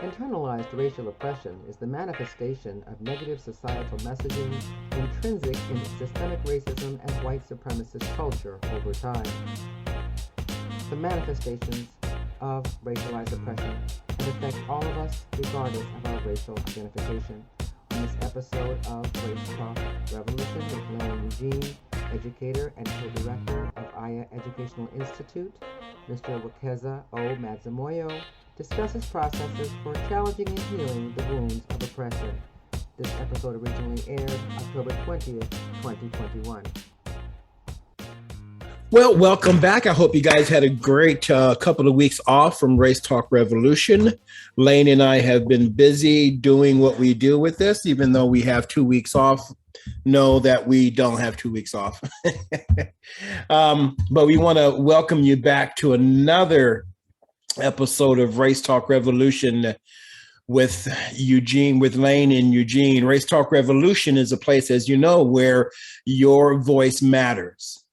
Internalized racial oppression is the manifestation of negative societal messaging intrinsic in systemic racism and white supremacist culture over time. The manifestations of racialized oppression that affect all of us regardless of our racial identification. On this episode of Race Talk Revolution with Elaine Eugene, educator and co-director of Aya Educational Institute, Mr. Wekesa Madzimoyo discusses processes for challenging and healing the wounds of oppression. This episode originally aired October 20th, 2021. Well, welcome back. I hope you guys had a great couple of weeks off from Race Talk Revolution. Lane and I have been busy doing what we do with this, even though we have 2 weeks off. Know that we don't have 2 weeks off. But we want to welcome you back to another episode of Race Talk Revolution with Lane and Eugene. Race Talk Revolution is a place, as you know, where your voice matters.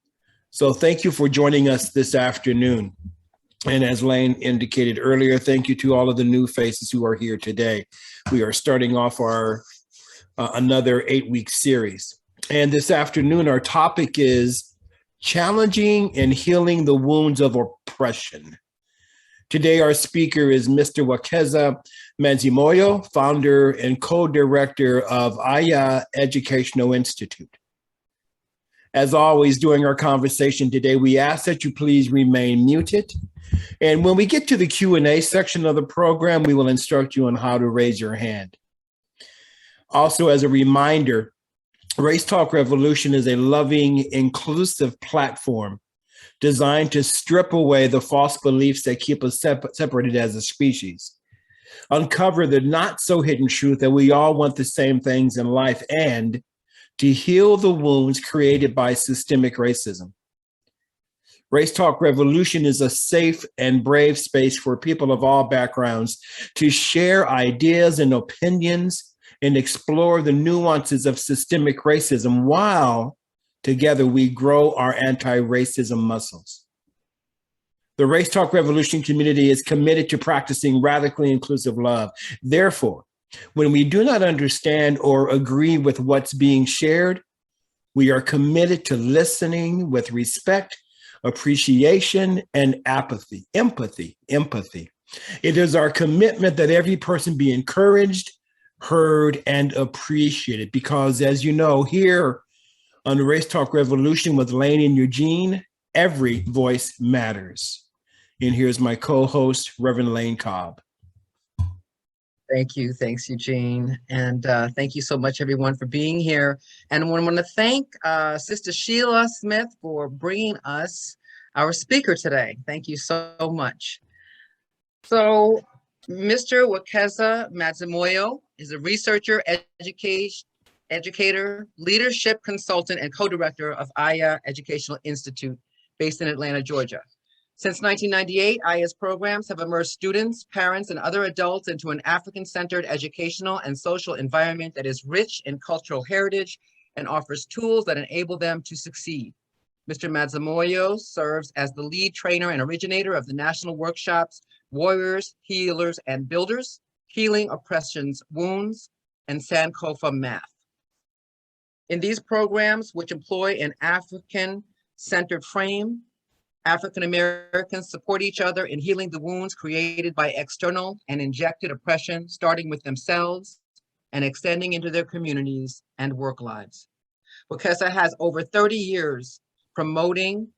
So thank you for joining us this afternoon. And as Lane indicated earlier, thank you to all of the new faces who are here today. We are starting off our another 8-week series. And this afternoon, our topic is challenging and healing the wounds of oppression. Today, our speaker is Mr. Wekesa Madzimoyo, founder and co-director of Aya Educational Institute. As always, during our conversation today, we ask that you please remain muted. And when we get to the Q&A section of the program, we will instruct you on how to raise your hand. Also, as a reminder, Race Talk Revolution is a loving, inclusive platform designed to strip away the false beliefs that keep us separated as a species, uncover the not so hidden truth that we all want the same things in life, and to heal the wounds created by systemic racism. Race Talk Revolution is a safe and brave space for people of all backgrounds to share ideas and opinions and explore the nuances of systemic racism while together we grow our anti-racism muscles. The Race Talk Revolution community is committed to practicing radically inclusive love. Therefore, when we do not understand or agree with what's being shared, we are committed to listening with respect, appreciation, and empathy. It is our commitment that every person be encouraged, heard, and appreciated, because as you know, here on the Race Talk Revolution with Lane and Eugene, every voice matters. And here's my co-host, Reverend Elaine Cobb. Thank you. Thanks, Eugene. And thank you so much, everyone, for being here. And I want to thank Sister Sheila Smith for bringing us our speaker today. Thank you so much. So, Mr. Wekesa Madzimoyo is a researcher, educator, leadership consultant, and co-director of Aya Educational Institute based in Atlanta, Georgia. Since 1998, Aya's programs have immersed students, parents, and other adults into an African-centered educational and social environment that is rich in cultural heritage and offers tools that enable them to succeed. Mr. Madzimoyo serves as the lead trainer and originator of the national workshops, Warriors, Healers, and Builders, Healing Oppression's Wounds, and Sankofa Math. In these programs, which employ an African-centered frame, African Americans support each other in healing the wounds created by external and injected oppression, starting with themselves and extending into their communities and work lives. Wekesa has over 30 years promoting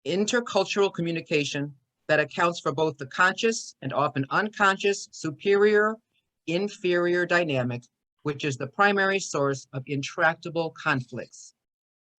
intercultural communication that accounts for both the conscious and often unconscious superior-inferior dynamic, which is the primary source of intractable conflicts.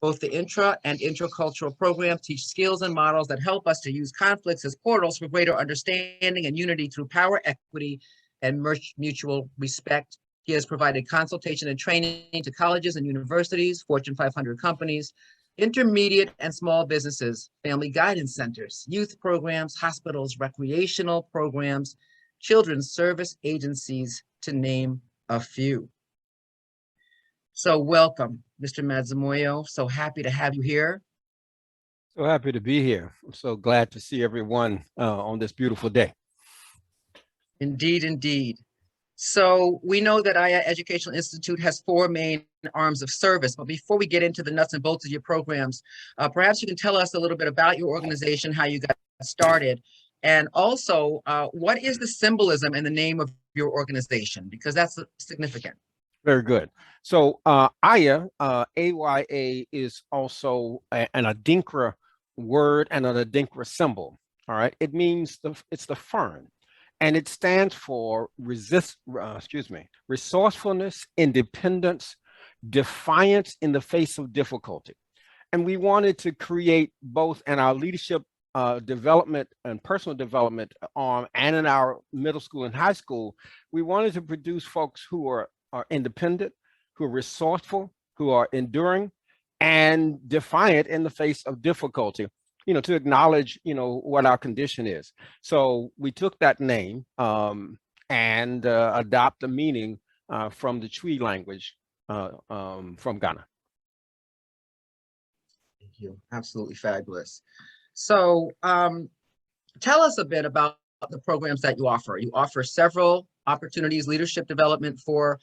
Both the intra and intercultural programs teach skills and models that help us to use conflicts as portals for greater understanding and unity through power, equity, and mutual respect. He has provided consultation and training to colleges and universities, Fortune 500 companies, intermediate and small businesses, family guidance centers, youth programs, hospitals, recreational programs, children's service agencies, to name a few. So welcome, Mr. Madzimoyo. So happy to have you here. So happy to be here. I'm so glad to see everyone on this beautiful day. Indeed, indeed. So we know that Aya Educational Institute has 4 main arms of service, but before we get into the nuts and bolts of your programs, perhaps you can tell us a little bit about your organization, how you got started, and also what is the symbolism in the name of your organization, because that's significant. Very good. So Aya, AYA, is also an Adinkra word and an Adinkra symbol. All right. It means it's the fern. And it stands for resourcefulness, independence, defiance in the face of difficulty. And we wanted to create both in our leadership development and personal development arm and in our middle school and high school, we wanted to produce folks who are independent, who are resourceful, who are enduring and defiant in the face of difficulty, to acknowledge, what our condition is. So we took that name and adopt the meaning from the Twi language from Ghana. Thank you. Absolutely fabulous. So tell us a bit about the programs that you offer. You offer several opportunities, leadership development for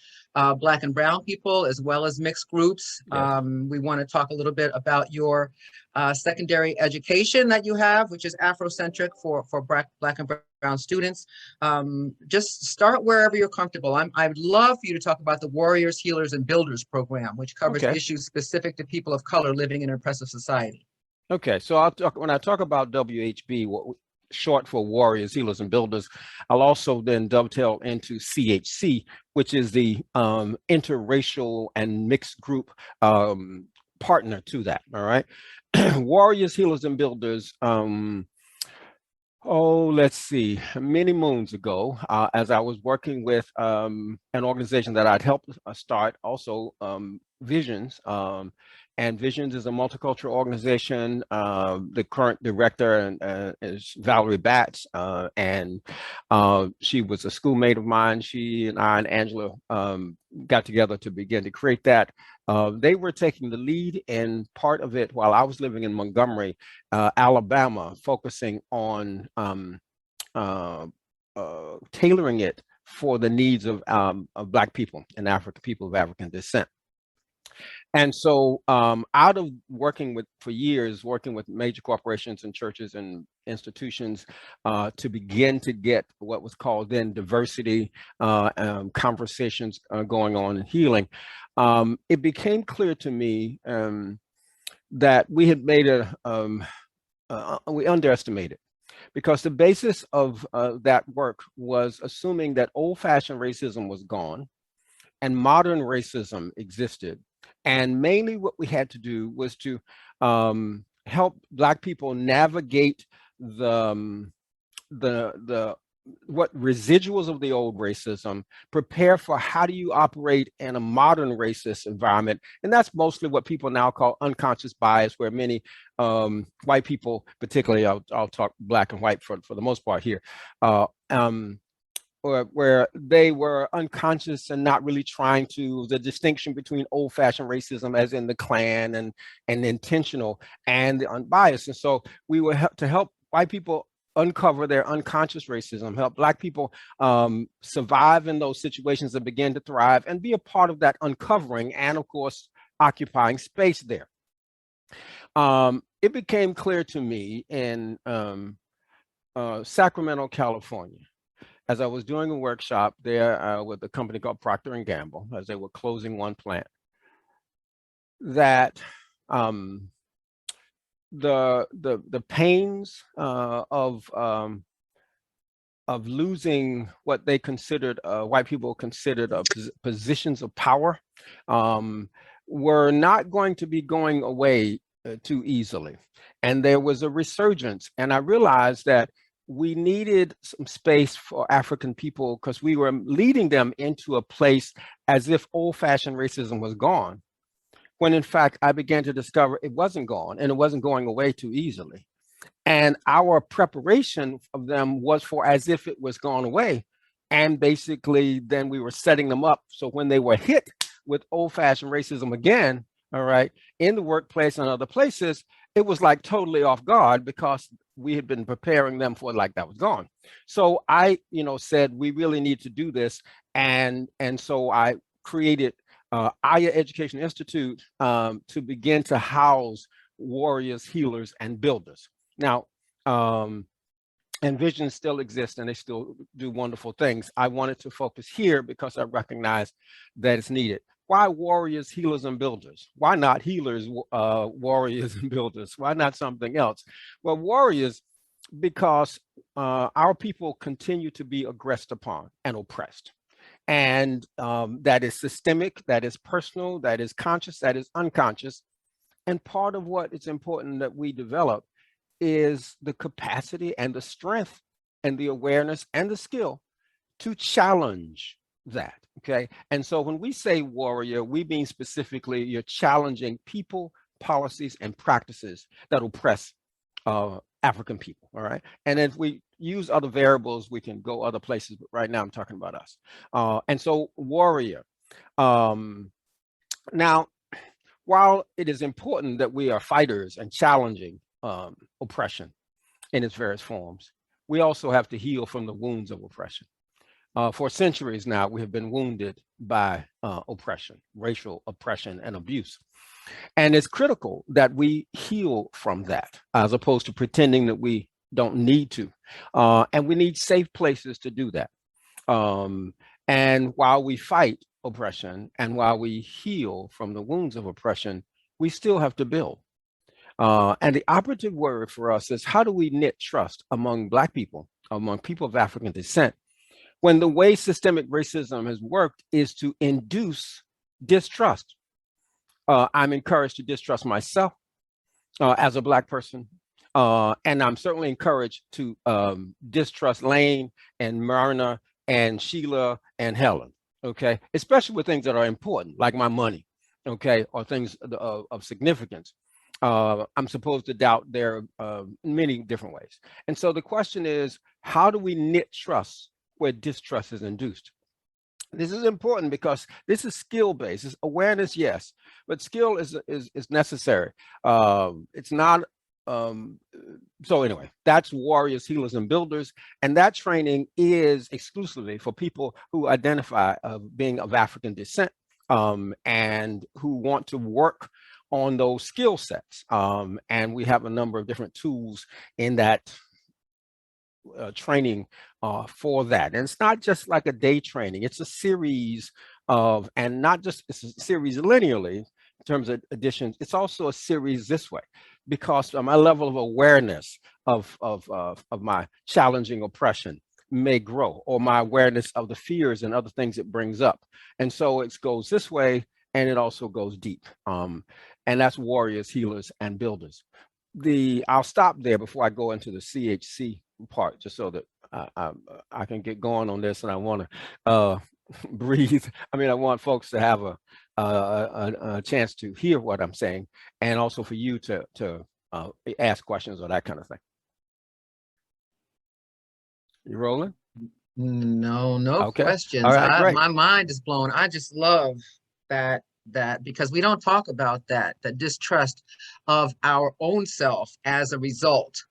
Black and Brown people, as well as mixed groups. Yes. We want to talk a little bit about your secondary education that you have, which is Afrocentric for Black and Brown students. Just start wherever you're comfortable. I'd love for you to talk about the Warriors, Healers, and Builders program, which covers issues specific to people of color living in an oppressive society. Okay, so when I talk about WHB, short for Warriors, Healers, and Builders, I'll also then dovetail into CHC, which is the interracial and mixed group partner to that. All right, Warriors, Healers, and Builders. Let's see, many moons ago, as I was working with an organization that I'd helped start, also Visions. And Visions is a multicultural organization. The current director is Valerie Batts, and she was a schoolmate of mine. She and I and Angela got together to begin to create that. They were taking the lead in part of it while I was living in Montgomery, Alabama, focusing on tailoring it for the needs of Black people and people of African descent. And so out of working with major corporations and churches and institutions to begin to get what was called then diversity conversations going on in healing, it became clear to me that we had made we underestimated, because the basis of that work was assuming that old-fashioned racism was gone and modern racism existed. And mainly what we had to do was to help Black people navigate the what residuals of the old racism, prepare for how do you operate in a modern racist environment. And that's mostly what people now call unconscious bias, where many white people, particularly I'll talk Black and white for the most part here, where they were unconscious and not really trying to, the distinction between old-fashioned racism as in the Klan and intentional and the unbiased. And so we were to help white people uncover their unconscious racism, help Black people survive in those situations and begin to thrive and be a part of that uncovering and, of course, occupying space there. It became clear to me in Sacramento, California, as I was doing a workshop there with a company called Procter & Gamble, as they were closing one plant, that the pains of losing what they considered, white people considered positions of power, were not going to be going away too easily. And there was a resurgence. And I realized that we needed some space for African people because we were leading them into a place as if old-fashioned racism was gone, when in fact I began to discover it wasn't gone and it wasn't going away too easily. And our preparation of them was for as if it was gone away. And basically then we were setting them up so when they were hit with old-fashioned racism again, all right, in the workplace and other places, it was like totally off guard, because we had been preparing them for like that was gone. So I, said we really need to do this, and so I created Aya Education Institute to begin to house warriors, healers, and builders. Now, and visions still exist and they still do wonderful things. I wanted to focus here because I recognize that it's needed. Why warriors, healers, and builders? Why not healers, warriors, and builders? Why not something else? Well, warriors, because our people continue to be aggressed upon and oppressed. And that is systemic, that is personal, that is conscious, that is unconscious. And part of what it's important that we develop is the capacity and the strength and the awareness and the skill to challenge that, okay? And so when we say warrior, we mean specifically you're challenging people, policies, and practices that oppress African people, all right? And if we use other variables, we can go other places, but right now I'm talking about us. And so warrior. Now, while it is important that we are fighters and challenging oppression in its various forms, we also have to heal from the wounds of oppression. For centuries now, we have been wounded by oppression, racial oppression and abuse. And it's critical that we heal from that as opposed to pretending that we don't need to. And we need safe places to do that. And while we fight oppression and while we heal from the wounds of oppression, we still have to build. And the operative word for us is, how do we knit trust among Black people, among people of African descent, when the way systemic racism has worked is to induce distrust? I'm encouraged to distrust myself as a Black person. And I'm certainly encouraged to distrust Elaine and Myrna and Sheila and Helen, okay? Especially with things that are important, like my money, okay? Or things of significance. I'm supposed to doubt their many different ways. And so the question is, how do we knit trust where distrust is induced? This is important because this is skill-based. It's awareness, yes, but skill is necessary. It's not, so anyway, that's warriors, healers, and builders. And that training is exclusively for people who identify being of African descent and who want to work on those skill sets. And we have a number of different tools in that training for that. And it's not just like a day training, it's a series of, and not just it's a series linearly in terms of additions, it's also a series this way, because my level of awareness of my challenging oppression may grow, or my awareness of the fears and other things it brings up. And so it goes this way, and it also goes deep. And that's warriors, healers, and builders. I'll stop there before I go into the CHC part, just so that I can get going on this, and I want to breathe. I mean, I want folks to have a chance to hear what I'm saying, and also for you to ask questions or that kind of thing. You rolling? No Okay. questions. All right, great. My mind is blown. I just love that because we don't talk about that distrust of our own self as a result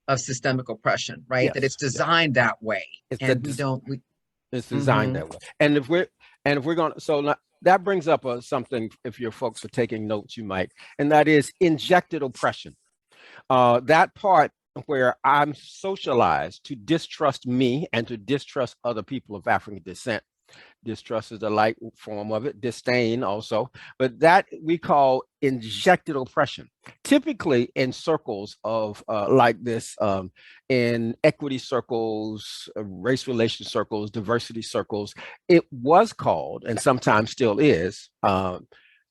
of systemic oppression, right? Yes, that it's designed that way. It's It's designed that way. And if we're going to, so that brings up something, if your folks are taking notes, you might, and that is injected oppression. That part where I'm socialized to distrust me and to distrust other people of African descent. Distrust is a light form of it, disdain also, but that we call injected oppression. Typically in circles of like this, in equity circles, race relation circles, diversity circles, it was called, and sometimes still is,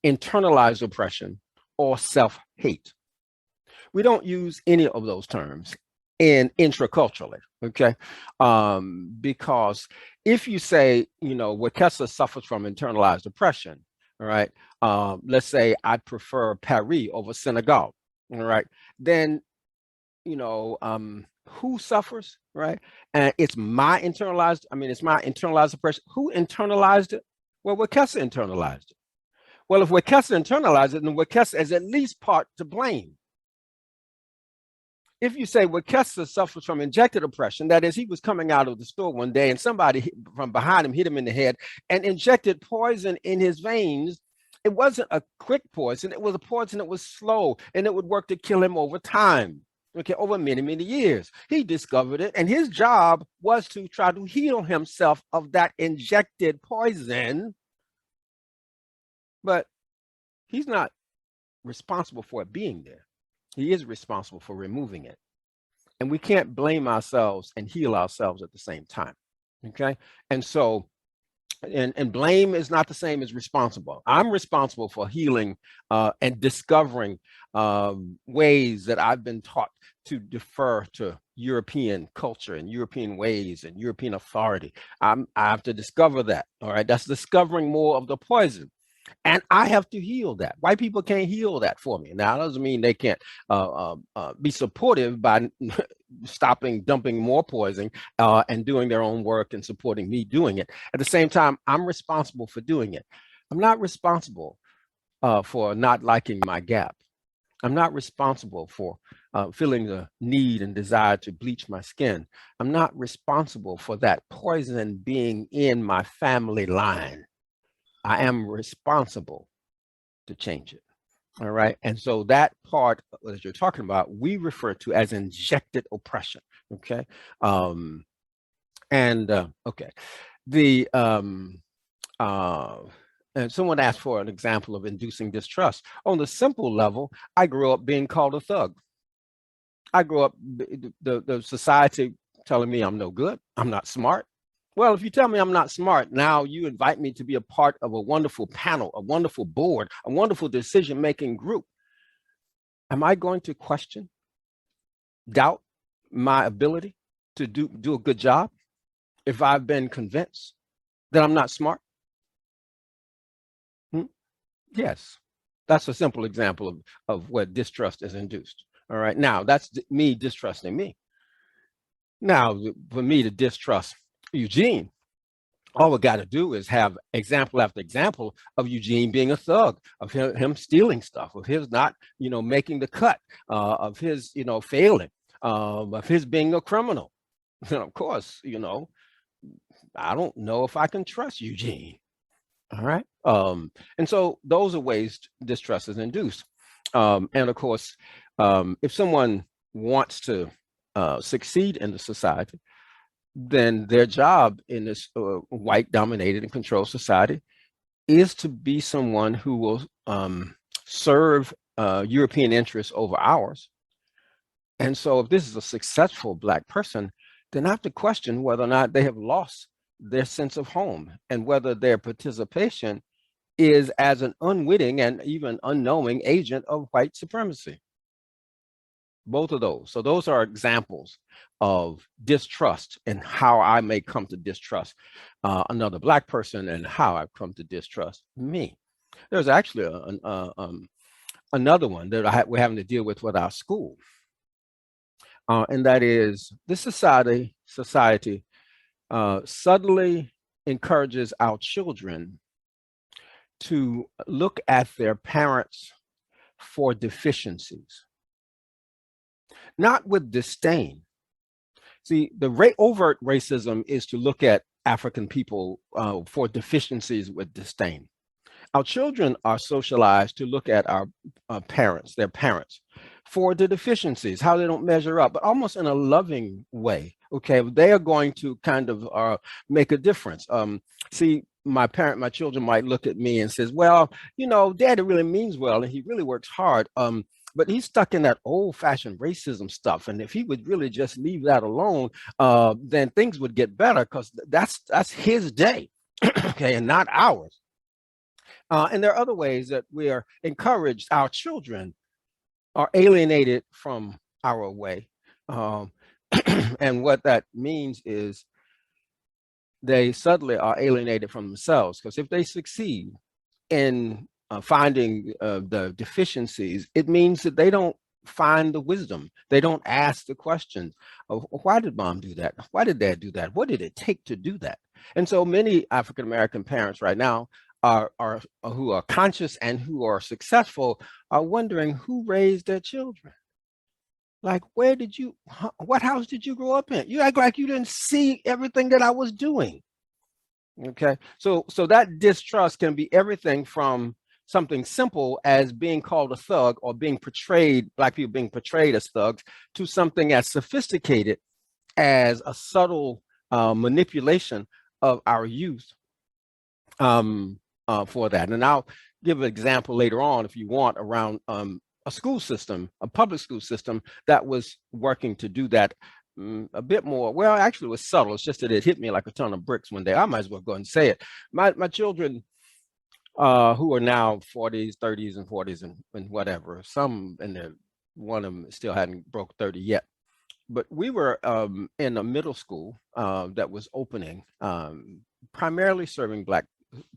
internalized oppression or self-hate. We don't use any of those terms in intraculturally, okay? Because if you say, Wekesa suffers from internalized oppression, all right? Let's say I prefer Paris over Senegal, all right? Then, who suffers, right? And it's my internalized oppression. Who internalized it? Well, Wekesa internalized it. Well, if Wekesa internalized it, then Wekesa is at least part to blame. if you say Wekesa suffers from injected oppression, that is, he was coming out of the store one day and somebody from behind him hit him in the head and injected poison in his veins. It wasn't a quick poison. It was a poison that was slow, and it would work to kill him over time. Okay, over many, many years. He discovered it, and his job was to try to heal himself of that injected poison. But he's not responsible for it being there. He is responsible for removing it. And we can't blame ourselves and heal ourselves at the same time. Okay. And so, and blame is not the same as responsible. I'm responsible for healing and discovering ways that I've been taught to defer to European culture and European ways and European authority. I have to discover that. All right. That's discovering more of the poison. And I have to heal that. White people can't heal that for me. Now, that doesn't mean they can't be supportive by stopping dumping more poison and doing their own work and supporting me doing it. At the same time, I'm responsible for doing it. I'm not responsible for not liking my gap. I'm not responsible for feeling the need and desire to bleach my skin. I'm not responsible for that poison being in my family line. I am responsible to change it. All right. And so that part that you're talking about, we refer to as injected oppression. Okay. Okay. The and someone asked for an example of inducing distrust. On the simple level, I grew up being called a thug. I grew up the society telling me I'm no good, I'm not smart. Well, if you tell me I'm not smart, now you invite me to be a part of a wonderful panel, a wonderful board, a wonderful decision-making group. Am I going to question, doubt my ability to do a good job if I've been convinced that I'm not smart? Yes, that's a simple example of where distrust is induced. All right, now that's me distrusting me. Now, for me to distrust Eugene, all we got to do is have example after example of Eugene being a thug, of him stealing stuff, of his not, making the cut, of his, failing, of his being a criminal. And of course, I don't know if I can trust Eugene. All right. And so those are ways distrust is induced. And of course, if someone wants to succeed in the society, then their job in this white dominated and controlled society is to be someone who will serve European interests over ours. And so if this is a successful Black person, then I have to question whether or not they have lost their sense of home and whether their participation is as an unwitting and even unknowing agent of white supremacy. Both of those. So those are examples of distrust and how I may come to distrust another Black person and how I've come to distrust me. There's actually another one that we're having to deal with our school. And that is this society subtly encourages our children to look at their parents for deficiencies. Not with disdain. See, the overt racism is to look at African people for deficiencies with disdain. Our children are socialized to look at our parents, their parents, for the deficiencies, how they don't measure up, but almost in a loving way. Okay, they are going to kind of make a difference. See, my children might look at me and says, well, Daddy really means well, and he really works hard. But he's stuck in that old-fashioned racism stuff. And if he would really just leave that alone, then things would get better because that's his day, okay, and not ours. And there are other ways that we are encouraged. Our children are alienated from our way. And what that means is they suddenly are alienated from themselves, because if they succeed in finding the deficiencies, it means that they don't find the wisdom. They don't ask the questions of why did mom do that? Why did dad do that? What did it take to do that? And so many African-American parents right now who are conscious and who are successful are wondering who raised their children. Like, what house did you grow up in? You act like you didn't see everything that I was doing. Okay, so that distrust can be everything from something simple as being called a thug or being portrayed, Black people being portrayed as thugs, to something as sophisticated as a subtle manipulation of our youth for that. And I'll give an example later on, if you want, around a school system, a public school system that was working to do that a bit more. Well, actually, it was subtle. It's just that it hit me like a ton of bricks one day. I might as well go ahead and say it. My children, who are now 40s, 30s, and 40s, and whatever. Some in there, one of them still hadn't broke 30 yet. But we were in a middle school that was opening, primarily serving Black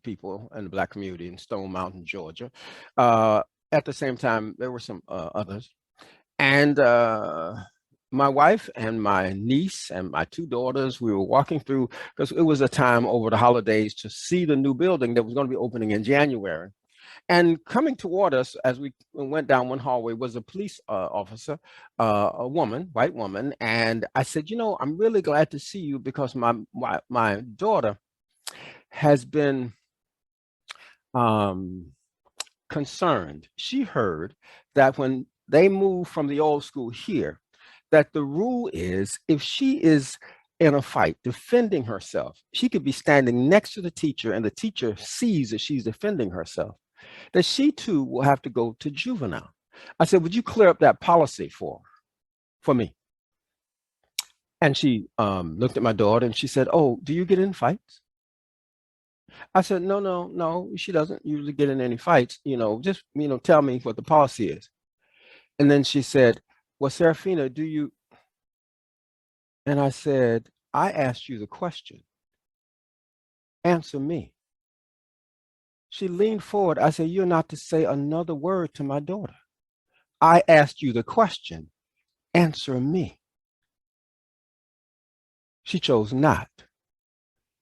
people in the Black community in Stone Mountain, Georgia. At the same time, there were some others. And my wife and my niece and my two daughters, we were walking through, because it was a time over the holidays to see the new building that was going to be opening in January. And coming toward us as we went down one hallway was a police officer, a woman, white woman. And I said, I'm really glad to see you, because my daughter has been concerned. She heard that when they moved from the old school here, that the rule is if she is in a fight defending herself, she could be standing next to the teacher and the teacher sees that she's defending herself, that she too will have to go to juvenile. I said, would you clear up that policy for me? And she looked at my daughter and she said, oh, do you get in fights? I said, no, she doesn't usually get in any fights. Just, tell me what the policy is. And then she said, well, Serafina, do you? And I said, I asked you the question. Answer me. She leaned forward. I said, you're not to say another word to my daughter. I asked you the question. Answer me. She chose not.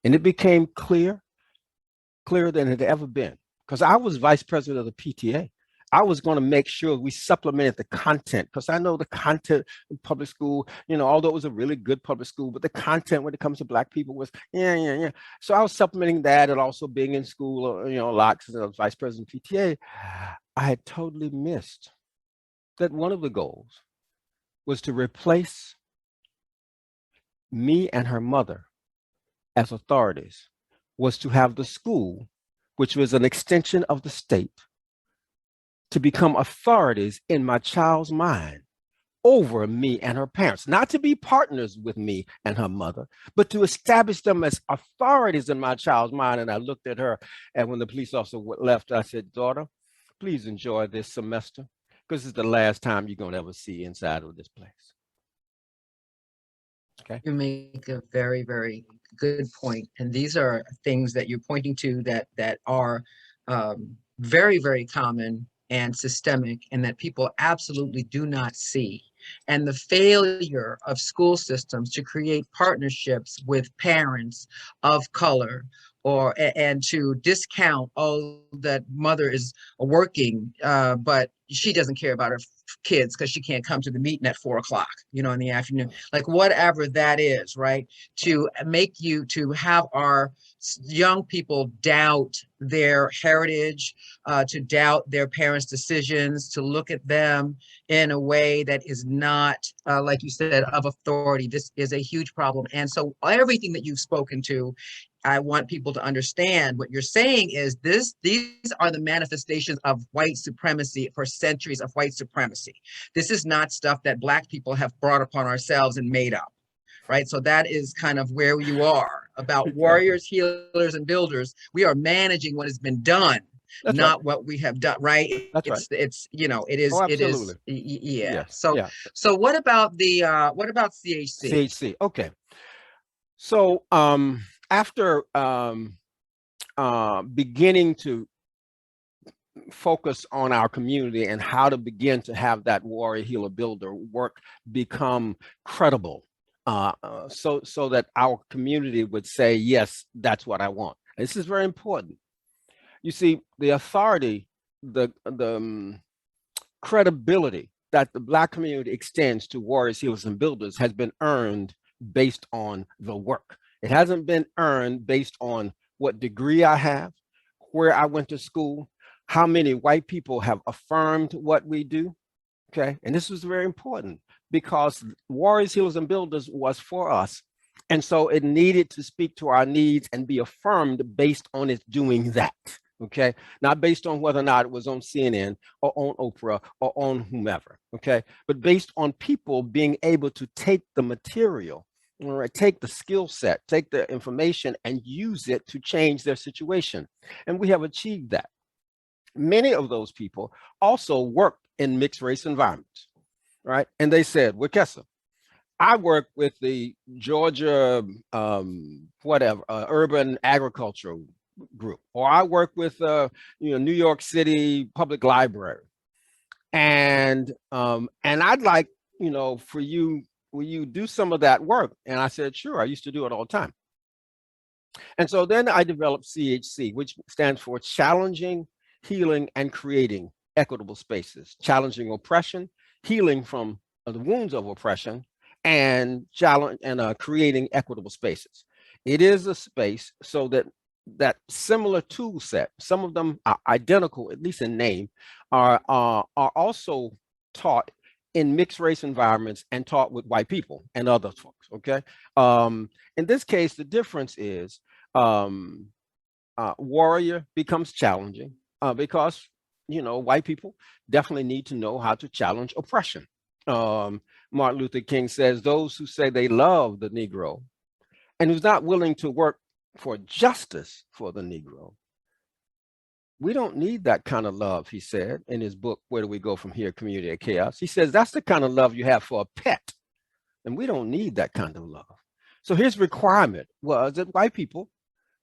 And it became clearer than it had ever been. Because I was vice president of the PTA. I was going to make sure we supplemented the content, because I know the content in public school, although it was a really good public school, but the content when it comes to Black people was, yeah. So I was supplementing that, and also being in school, a lot, because I was vice president of PTA. I had totally missed that one of the goals was to replace me and her mother as authorities, was to have the school, which was an extension of the state, to become authorities in my child's mind over me and her parents, not to be partners with me and her mother, but to establish them as authorities in my child's mind. And I looked at her, and when the police officer left, I said, daughter, please enjoy this semester, because it's the last time you're going to ever see inside of this place. Okay. You make a very, very good point. And these are things that you're pointing to that are very, very common and systemic, and that people absolutely do not see. And the failure of school systems to create partnerships with parents of color, and to discount, that mother is working, but she doesn't care about her kids because she can't come to the meeting at 4 o'clock, in the afternoon, like whatever that is, right? To have our young people doubt their heritage, to doubt their parents' decisions, to look at them in a way that is not, like you said, of authority. This is a huge problem. And so everything that you've spoken to, I want people to understand what you're saying is these are the manifestations of white supremacy for centuries of white supremacy. This is not stuff that Black people have brought upon ourselves and made up, right? So that is kind of where you are about warriors, healers, and builders. We are managing what has been done. That's not right. What we have done, right? That's right. It's it is. Oh, it is. Yeah. Yes. So what about the CHC? CHC. Okay. So after beginning to focus on our community and how to begin to have that warrior, healer, builder work become credible, so that our community would say, yes, that's what I want. This is very important. You see, the authority, the credibility that the Black community extends to warriors, healers, and builders has been earned based on the work. It hasn't been earned based on what degree I have, where I went to school, how many white people have affirmed what we do. Okay, and this was very important because warriors, healers, and builders was for us. And so it needed to speak to our needs and be affirmed based on its doing that. Okay, not based on whether or not it was on CNN or on Oprah or on whomever. Okay, but based on people being able to take the material, all right, take the skill set, take the information and use it to change their situation. And we have achieved that. Many of those people also worked in mixed race environments, right? And they said, Wekesa, I work with the Georgia, urban agricultural group, or I work with, New York City Public Library. And I'd like, for you, will you do some of that work? And I said, sure, I used to do it all the time. And so then I developed CHC, which stands for Challenging, Healing, and Creating Equitable Spaces, challenging oppression, healing from the wounds of oppression, and creating equitable spaces. It is a space so that similar tool set, some of them are identical, at least in name, are also taught in mixed race environments and taught with white people and other folks. Okay. In this case, the difference is warrior becomes challenging because white people definitely need to know how to challenge oppression. Martin Luther King says those who say they love the Negro and who's not willing to work for justice for the Negro, we don't need that kind of love, he said in his book, Where Do We Go From Here, Community of Chaos? He says that's the kind of love you have for a pet, and we don't need that kind of love. So his requirement was that white people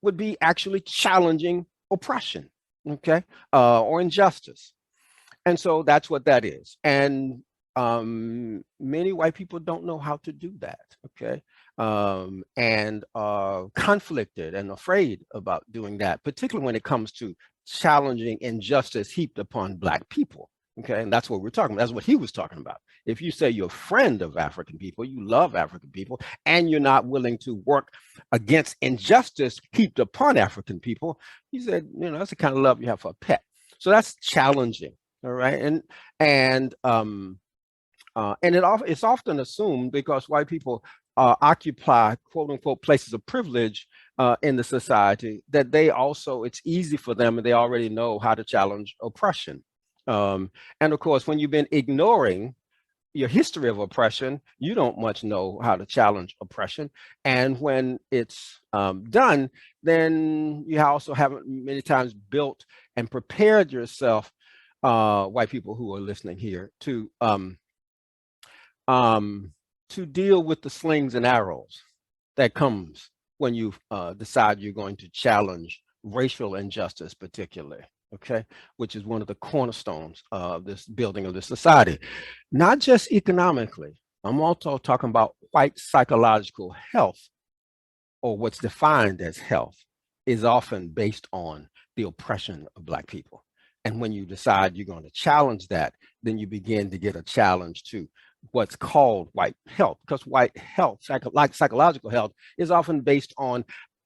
would be actually challenging oppression, okay, or injustice. And so that's what that is. And many white people don't know how to do that, okay, and are conflicted and afraid about doing that, particularly when it comes to challenging injustice heaped upon Black people, okay, and that's what we're talking about. That's what he was talking about. If you say you're a friend of African people, you love African people, and you're not willing to work against injustice heaped upon African people, he said, that's the kind of love you have for a pet. So that's challenging, all right, and it's often assumed because white people occupy quote unquote places of privilege in the society that it's easy for them and they already know how to challenge oppression. And of course, when you've been ignoring your history of oppression, you don't much know how to challenge oppression. And when it's done, then you also haven't many times built and prepared yourself, white people who are listening here, to deal with the slings and arrows that comes when you decide you're going to challenge racial injustice particularly, okay, which is one of the cornerstones of this building of this society. Not just economically, I'm also talking about white psychological health, or what's defined as health, is often based on the oppression of Black people. And when you decide you're going to challenge that, then you begin to get a challenge to what's called white health, because white health, like psychological health, is often based on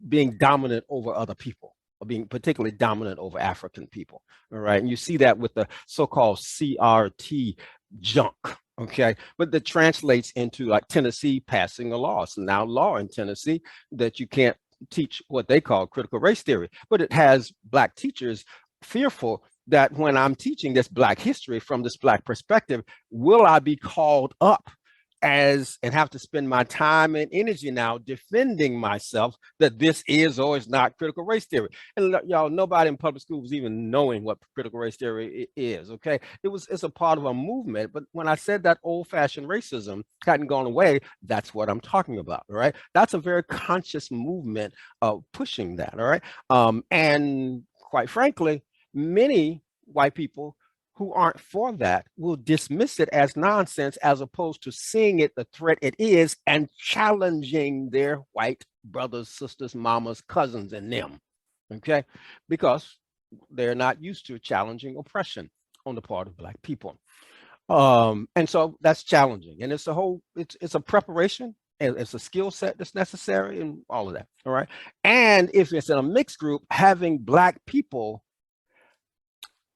being dominant over other people, or being particularly dominant over African people, all right? And you see that with the so-called CRT junk, okay? But that translates into like Tennessee passing a law. So now law in Tennessee that you can't teach what they call critical race theory, but it has Black teachers fearful that when I'm teaching this Black history from this Black perspective, will I be called up and have to spend my time and energy now defending myself that this is or is not critical race theory? And y'all, nobody in public school was even knowing what critical race theory is, okay? It's a part of a movement, but when I said that old-fashioned racism hadn't gone away, that's what I'm talking about, all right? That's a very conscious movement of pushing that, all right? And quite frankly, many white people who aren't for that will dismiss it as nonsense, as opposed to seeing it the threat it is and challenging their white brothers, sisters, mamas, cousins, and them, okay? Because they're not used to challenging oppression on the part of Black people. And so that's challenging. And it's a whole, it's a preparation, and it's a skill set that's necessary and all of that. All right. And if it's in a mixed group, having Black people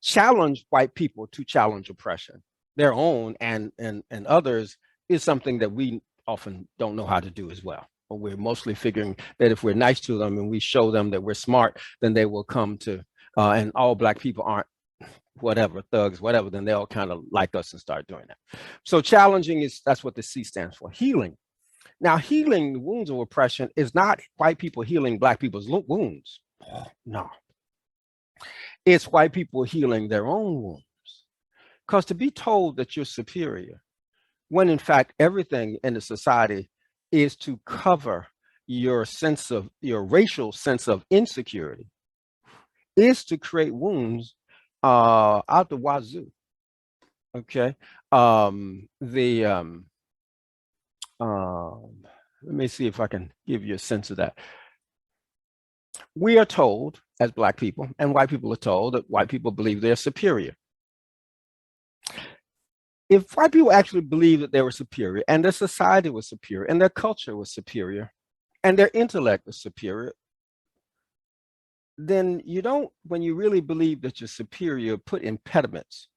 challenge white people to challenge oppression, their own and others, is something that we often don't know how to do as well. But we're mostly figuring that if we're nice to them and we show them that we're smart, then they will come to, and all Black people aren't whatever, thugs, whatever, then they'll kind of like us and start doing that. So challenging is, that's what the C stands for. Healing. Now, healing the wounds of oppression is not white people healing Black people's wounds. No. It's white people healing their own wounds. Because to be told that you're superior, when in fact everything in the society is to cover your sense of, your racial sense of insecurity, is to create wounds out the wazoo. Okay. Let me see if I can give you a sense of that. We are told as Black people, and white people are told, that white people believe they're superior. If white people actually believed that they were superior, and their society was superior, and their culture was superior, and their intellect was superior, then you don't, when you really believe that you're superior, put impediments.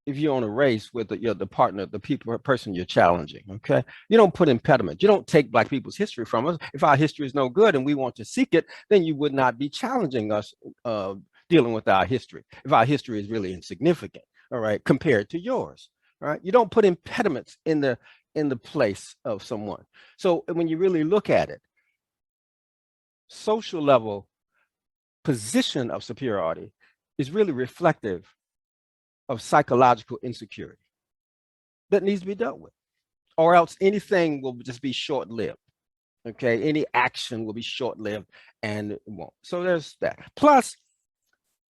If you're on a race with the partner, the person you're challenging, okay? You don't put impediments. You don't take Black people's history from us. If our history is no good and we want to seek it, then you would not be challenging us dealing with our history. If our history is really insignificant, all right, compared to yours, all right? You don't put impediments in the place of someone. So when you really look at it, social level position of superiority is really reflective of psychological insecurity that needs to be dealt with, or else anything will just be short-lived. Okay, any action will be short-lived and it won't. So there's that. Plus,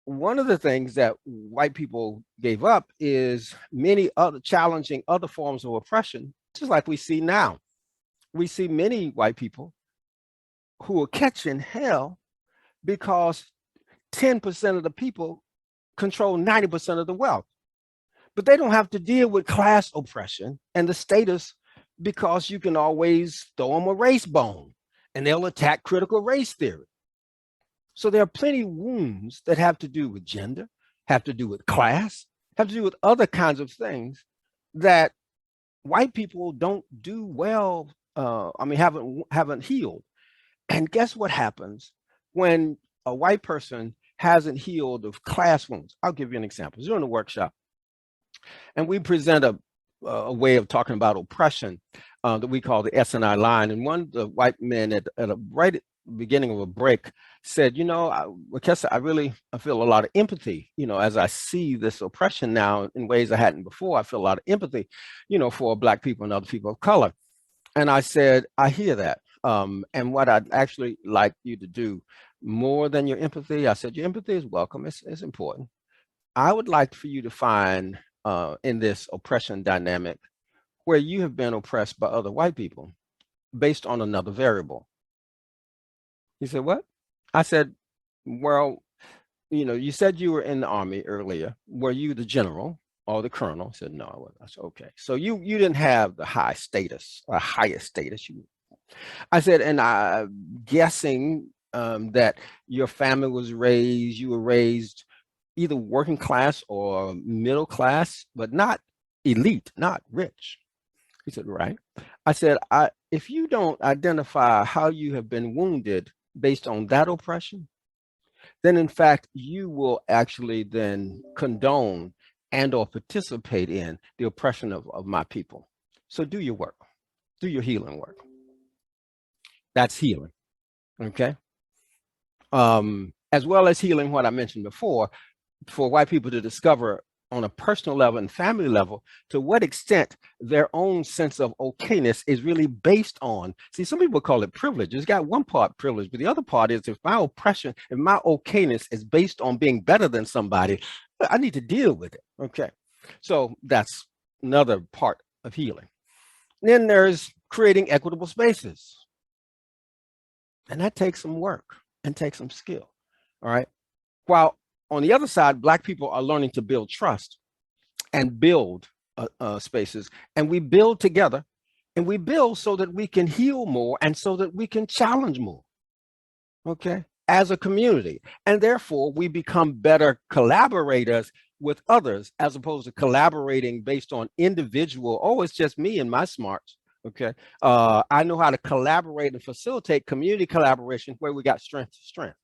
one of the things that white people gave up is many other challenging other forms of oppression, just like we see now. We see many white people who are catching hell because 10% of the people control 90% of the wealth. But they don't have to deal with class oppression and the status, because you can always throw them a race bone and they'll attack critical race theory. So there are plenty of wounds that have to do with gender, have to do with class, have to do with other kinds of things that white people don't do well, haven't healed. And guess what happens when a white person hasn't healed of class wounds? I'll give you an example. During a workshop, and we present a way of talking about oppression that we call the S&I line. And one of the white men at a right at the beginning of a break said, you know, Wekesa, I feel a lot of empathy, you know, as I see this oppression now in ways I hadn't before. I feel a lot of empathy, you know, for Black people and other people of color. And I said, I hear that. And what I'd actually like you to do more than your empathy, I said, your empathy is welcome. It's important. I would like for you to find in this oppression dynamic where you have been oppressed by other white people based on another variable. He said, what? I said, well, you know, you said you were in the Army earlier. Were you the general or the colonel? I said, no, I wasn't. I said, okay. So you didn't have the high status or highest status. I said, and I'm guessing that your family you were raised either working class or middle class, but not elite, not rich. He said, right. I said, if you don't identify how you have been wounded based on that oppression, then in fact, you will actually then condone and or participate in the oppression of my people. So do your work, do your healing work. That's healing, okay? As well as healing what I mentioned before, for white people to discover on a personal level and family level to what extent their own sense of okayness is really based on. See, some people call it privilege. It's got one part privilege, but the other part is if my oppression, if my okayness is based on being better than somebody, I need to deal with it. Okay. So that's another part of healing. Then there's creating equitable spaces. And that takes some work and takes some skill. All right. While on the other side, Black people are learning to build trust and build spaces, and we build together, and we build so that we can heal more and so that we can challenge more, okay, as a community. And therefore, we become better collaborators with others as opposed to collaborating based on individual, oh, it's just me and my smarts, okay? I know how to collaborate and facilitate community collaboration where we got strength to strength.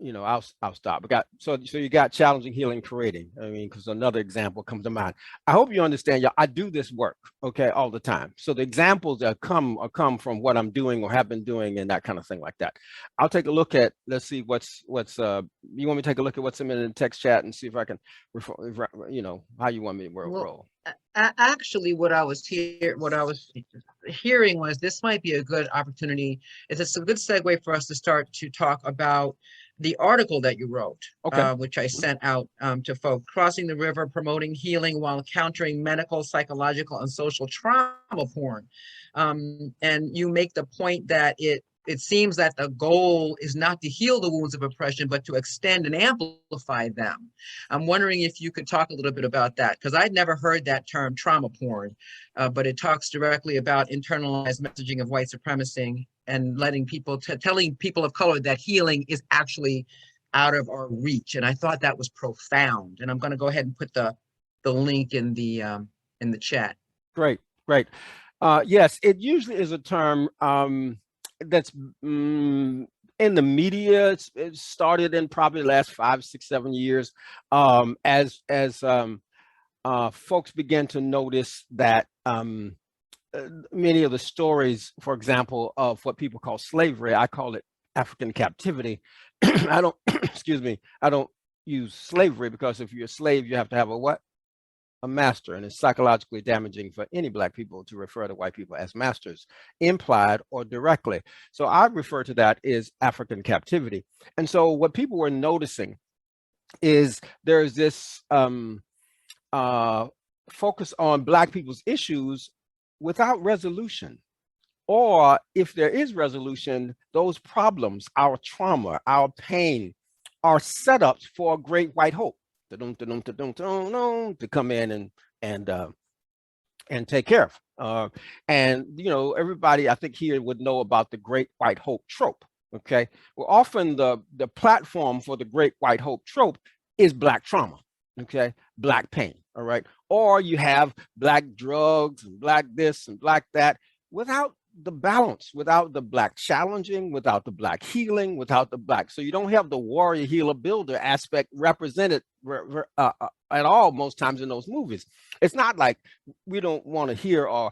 You know, I'll stop. So you got challenging, healing, creating. I mean, because another example comes to mind. I hope you understand, y'all. I do this work, okay, all the time. So the examples that come from what I'm doing or have been doing and that kind of thing like that. I'll take a look at. Let's see what's. You want me to take a look at what's in the text chat and see if I can, you know, how you want me to roll. Actually, what I was hearing was this might be a good opportunity. It's a good segue for us to start to talk about the article that you wrote, okay, which I sent out to folks, Crossing the River, Promoting Healing While Countering Medical, Psychological, and Social Trauma Porn. And you make the point that it seems that the goal is not to heal the wounds of oppression, but to extend and amplify them. I'm wondering if you could talk a little bit about that, because I'd never heard that term trauma porn, but it talks directly about internalized messaging of white supremacy and letting people, telling people of color that healing is actually out of our reach. And I thought that was profound. And I'm going to go ahead and put the link in the chat. Great. Yes, it usually is a term that's in the media. It started in probably the last 5, 6, 7 years as folks began to notice that many of the stories, for example, of what people call slavery, I call it African captivity. I don't, excuse me, I don't use slavery because if you're a slave, you have to have a what? A master, and it's psychologically damaging for any Black people to refer to white people as masters, implied or directly. So I refer to that as African captivity. And so what people were noticing is there's this focus on Black people's issues without resolution. Or if there is resolution, those problems, our trauma, our pain, are setups for a great white hope to come in and take care of. And you know, everybody I think here would know about the great white hope trope. Okay, well, often the platform for the great white hope trope is Black trauma. Okay, Black pain. All right, or you have Black drugs and Black this and Black that, without the balance, without the Black challenging, without the Black healing, without the Black. So you don't have the warrior, healer, builder aspect represented at all most times in those movies. It's not like we don't want to hear or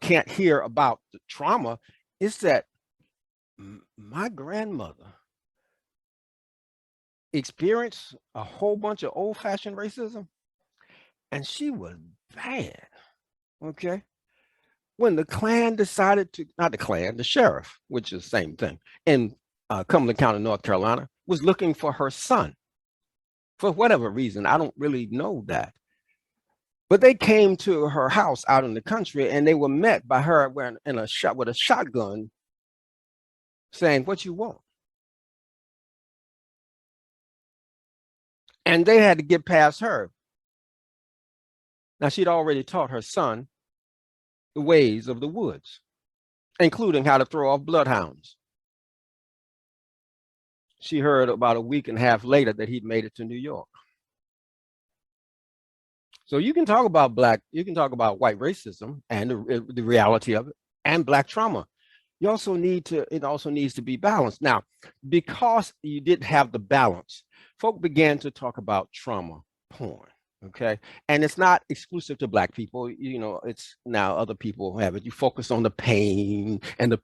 can't hear about the trauma. It's that my grandmother experienced a whole bunch of old-fashioned racism, and she was bad, okay? When the Klan decided to, not the Klan, the sheriff, which is the same thing, in Cumberland County, North Carolina, was looking for her son. For whatever reason, I don't really know that. But they came to her house out in the country, and they were met by her with a shotgun saying, "What you want?" And they had to get past her. Now, she'd already taught her son the ways of the woods, including how to throw off bloodhounds. She heard about a week and a half later that he'd made it to New York. So you can talk about white racism and the reality of it, and Black trauma. It also needs to be balanced. Now, because you didn't have the balance, folk began to talk about trauma porn. Okay, and it's not exclusive to Black people. You know, it's now other people have it. You focus on the pain, and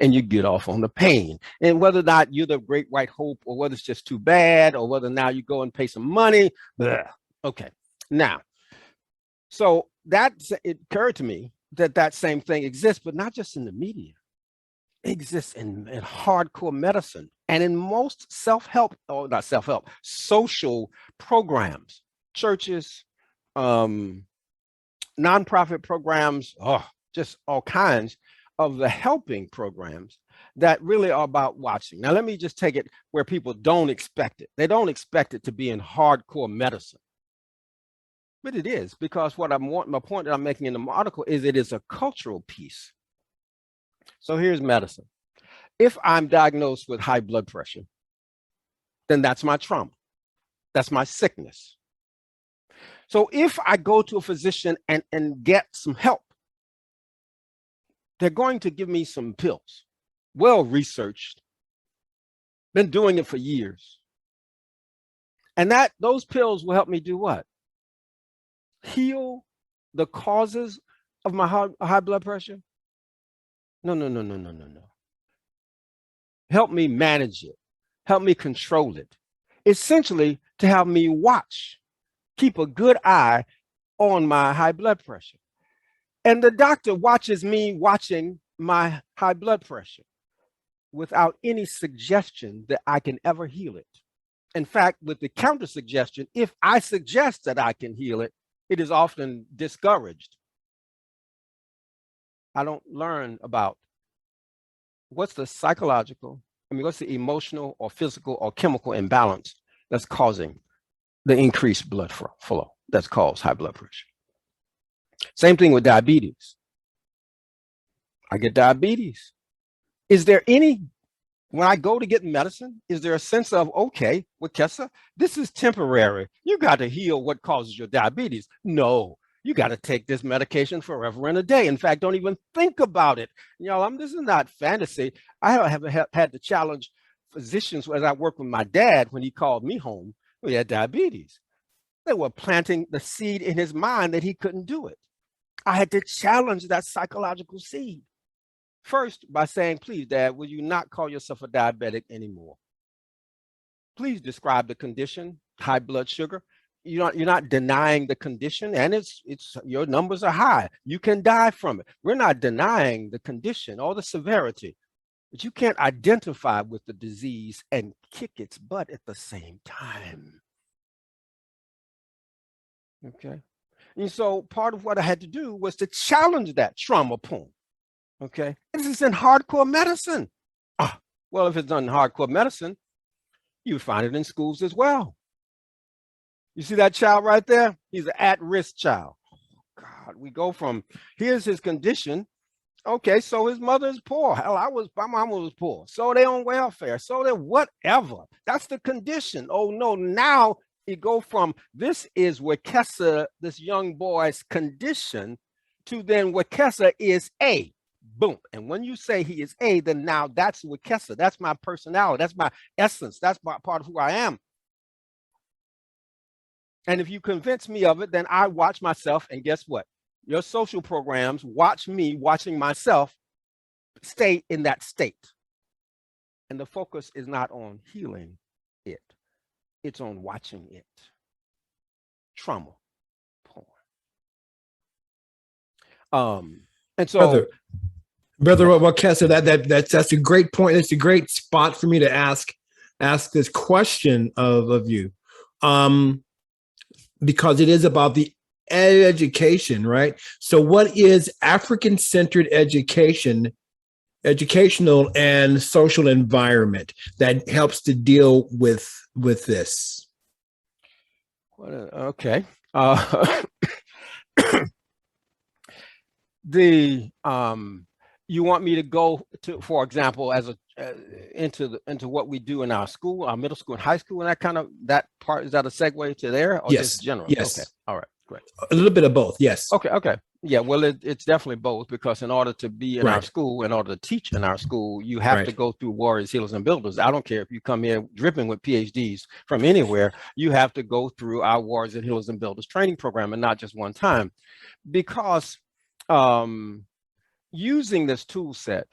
you get off on the pain. And whether or not you're the great white hope, or whether it's just too bad, or whether now you go and pay some money. Blah. Okay, now, so it occurred to me that same thing exists, but not just in the media. It exists in hardcore medicine and in most social programs. Churches, nonprofit programs, just all kinds of the helping programs that really are about watching. Now, let me just take it where people don't expect it. They don't expect it to be in hardcore medicine. But it is, because my point that I'm making in the article is it is a cultural piece. So here's medicine. If I'm diagnosed with high blood pressure, then that's my trauma. That's my sickness. So if I go to a physician and get some help, they're going to give me some pills, well-researched, been doing it for years. And those pills will help me do what? Heal the causes of my high blood pressure? No. Help me manage it. Help me control it. Essentially, to have me keep a good eye on my high blood pressure. And the doctor watches me watching my high blood pressure without any suggestion that I can ever heal it. In fact, with the counter suggestion, if I suggest that I can heal it, it is often discouraged. I don't learn about what's the what's the emotional or physical or chemical imbalance that's causing the increased blood flow that's caused high blood pressure. Same thing with diabetes. I get diabetes. Is there when I go to get medicine, is there a sense of, okay, Wekesa, this is temporary. You got to heal what causes your diabetes? No, you got to take this medication forever and a day. In fact, don't even think about it. This is not fantasy. I have had to challenge physicians as I worked with my dad when he called me home. He had diabetes. They were planting the seed in his mind that he couldn't do it. I had to challenge that psychological seed. First, by saying, please, Dad, will you not call yourself a diabetic anymore? Please describe the condition, high blood sugar. You're not denying the condition, and it's your numbers are high. You can die from it. We're not denying the condition or the severity, but you can't identify with the disease and kick its butt at the same time. Okay. And so part of what I had to do was to challenge that trauma point. Okay. This is in hardcore medicine. Well, if it's done in hardcore medicine, you find it in schools as well. You see that child right there? He's an at-risk child. Oh, God, we go from, here's his condition. Okay, so his mother is poor. Hell, my mama was poor. So they on welfare. So they're whatever. That's the condition. Oh no, now it go from this is Wekesa, this young boy's condition, to then Wekesa is A. Boom. And when you say he is A, then now that's Wekesa. That's my personality. That's my essence. That's part of who I am. And if you convince me of it, then I watch myself. And guess what? Your social programs watch me watching myself stay in that state. And the focus is not on healing it. It's on watching it. Trauma porn. And so, Brother Wekesa, that's a great point. That's a great spot for me to ask this question of you, because it is about the education, right? So, what is African-centered educational and social environment that helps to deal with this? Okay. You want me to go to, for example, as into what we do in our school, our middle school and high school, and that part, is that a segue to there, or yes, just general? Yes. Okay. All right. Great. A little bit of both. Yes. Okay. Yeah. Well, it's definitely both, because in order to be in our school, in order to teach in our school, you have to go through warriors, healers, and builders. I don't care if you come here dripping with PhDs from anywhere. You have to go through our warriors and healers and builders training program, and not just one time, because using this tool set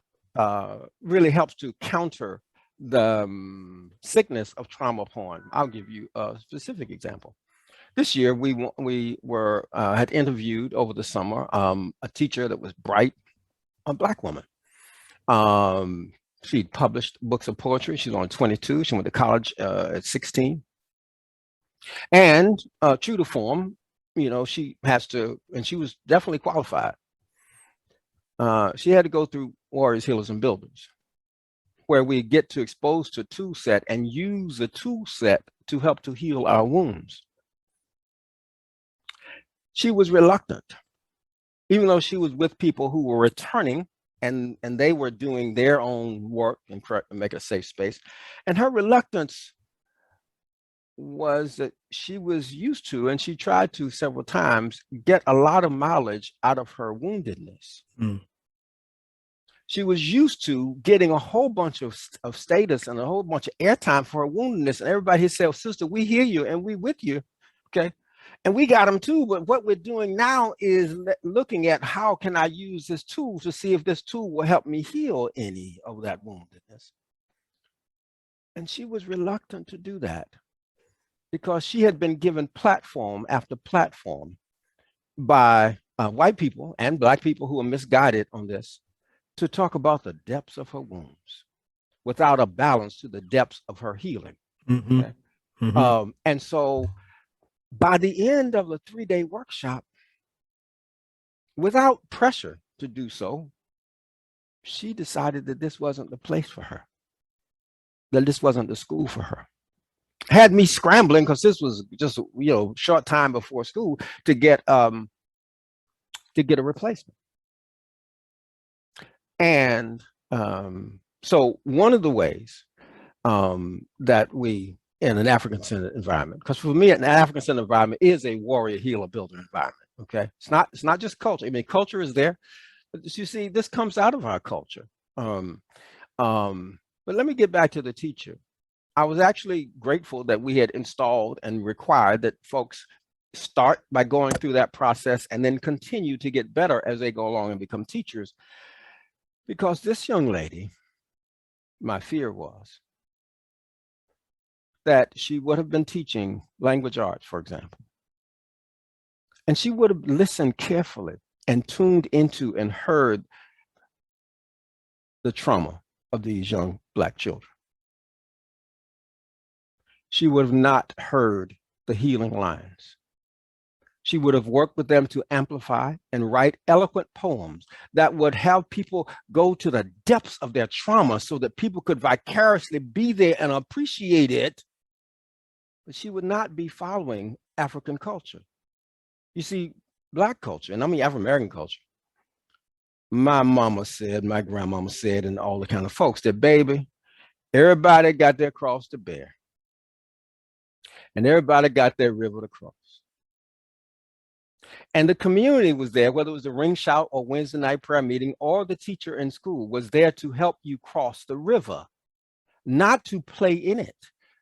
really helps to counter the sickness of trauma porn. I'll give you a specific example. This year, we had interviewed over the summer a teacher that was bright, a Black woman. She'd published books of poetry. She's only 22. She went to college at 16. And true to form, she has to, and she was definitely qualified. she had to go through Warriors, Healers, and Builders, where we get to expose to tool set and use the tool set to help to heal our wounds. She was reluctant, even though she was with people who were returning and they were doing their own work and make a safe space. And her reluctance was that she was used to, and she tried to several times, get a lot of mileage out of her woundedness. Mm. She was used to getting a whole bunch of status and a whole bunch of airtime for her woundedness. And everybody here said, sister, we hear you and we with you, okay? And we got them too, but what we're doing now is looking at how can I use this tool to see if this tool will help me heal any of that woundedness. And she was reluctant to do that because she had been given platform after platform by white people and Black people who are misguided on this to talk about the depths of her wounds without a balance to the depths of her healing. Mm-hmm. Okay? Mm-hmm. And so by the end of the 3-day workshop, without pressure to do so, she decided that this wasn't the place for her, that this wasn't the school for her. Had me scrambling because this was just, short time before school to get a replacement. And so one of the ways that we, in an African-centered environment, because for me, an African-centered environment is a warrior, healer, builder environment. Okay, it's not just culture. I mean, culture is there, but you see, this comes out of our culture. But let me get back to the teacher. I was actually grateful that we had installed and required that folks start by going through that process and then continue to get better as they go along and become teachers. Because this young lady, my fear was that she would have been teaching language arts, for example, and she would have listened carefully and tuned into and heard the trauma of these young Black children. She would have not heard the healing lines. She would have worked with them to amplify and write eloquent poems that would have people go to the depths of their trauma so that people could vicariously be there and appreciate it. But she would not be following African culture. You see, Black culture, and I mean Afro-American culture, my mama said, my grandmama said, and all the kind of folks that, baby, everybody got their cross to bear. And everybody got their river to cross. And the community was there, whether it was a ring shout or Wednesday night prayer meeting or the teacher in school was there to help you cross the river, not to play in it,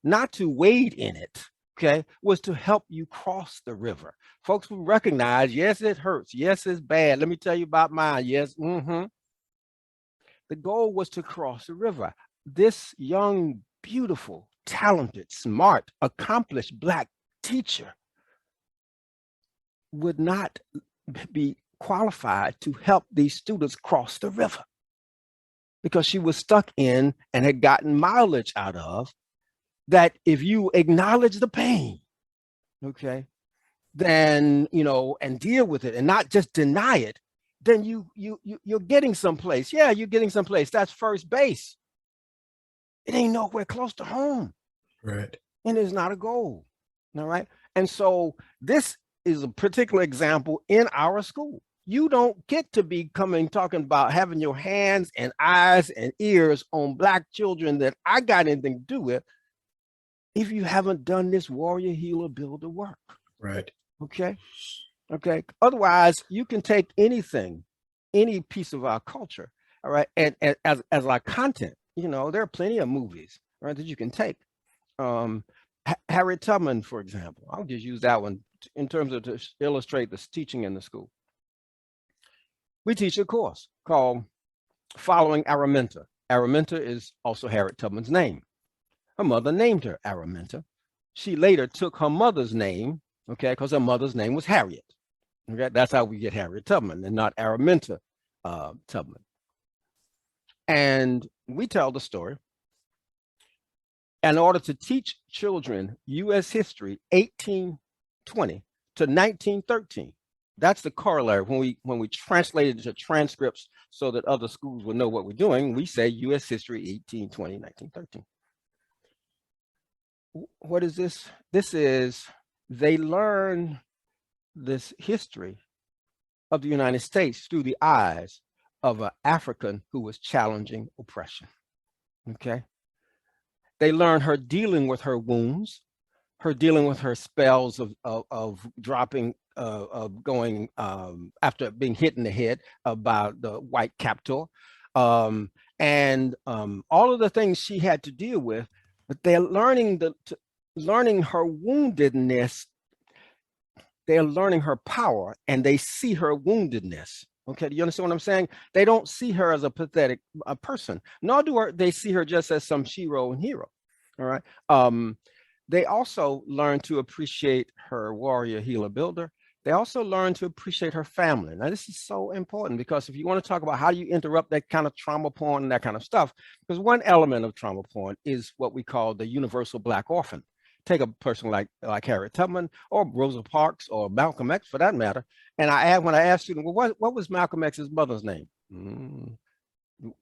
not to wade in it, okay, was to help you cross the river. Folks will recognize, yes, it hurts. Yes, it's bad. Let me tell you about mine. Yes, The goal was to cross the river. This young, beautiful, talented, smart, accomplished Black teacher would not be qualified to help these students cross the river because she was stuck in and had gotten mileage out of that. If you acknowledge the pain, okay, then, and deal with it and not just deny it, then you're getting someplace. Yeah, you're getting someplace. That's first base. It ain't nowhere close to home. Right. And it's not a goal. All right. And so this is a particular example in our school. You don't get to be talking about having your hands and eyes and ears on Black children that I got anything to do with if you haven't done this warrior, healer, builder work. Right. Okay. Otherwise, you can take anything, any piece of our culture, all right, and as our content, there are plenty of movies, right, that you can take. Harriet Tubman, for example, I'll just use that one in terms of to illustrate this teaching in the school. We teach a course called Following Araminta. Araminta is also Harriet Tubman's name. Her mother named her Araminta. She later took her mother's name, okay, because her mother's name was Harriet. Okay, that's how we get Harriet Tubman and not Araminta Tubman. And we tell the story in order to teach children U.S. history 1820 to 1913. That's the corollary. When we translate it into transcripts so that other schools will know what we're doing, we say U.S. history 1820, 1913. What is this? This is, they learn this history of the United States through the eyes of an African who was challenging oppression. Okay. They learn her dealing with her wounds, her dealing with her spells of dropping, of going after being hit in the head by the white captor, and all of the things she had to deal with. But they're learning learning her woundedness. They're learning her power, and they see her woundedness. Okay, do you understand what I'm saying? They don't see her as a pathetic person, nor do they see her just as some shero and hero. All right. They also learn to appreciate her warrior, healer, builder. They also learn to appreciate her family. Now, this is so important, because if you want to talk about how you interrupt that kind of trauma porn and that kind of stuff, because one element of trauma porn is what we call the universal Black orphan. Take a person like Harriet Tubman or Rosa Parks or Malcolm X, for that matter. And when I asked students, well, what was Malcolm X's mother's name?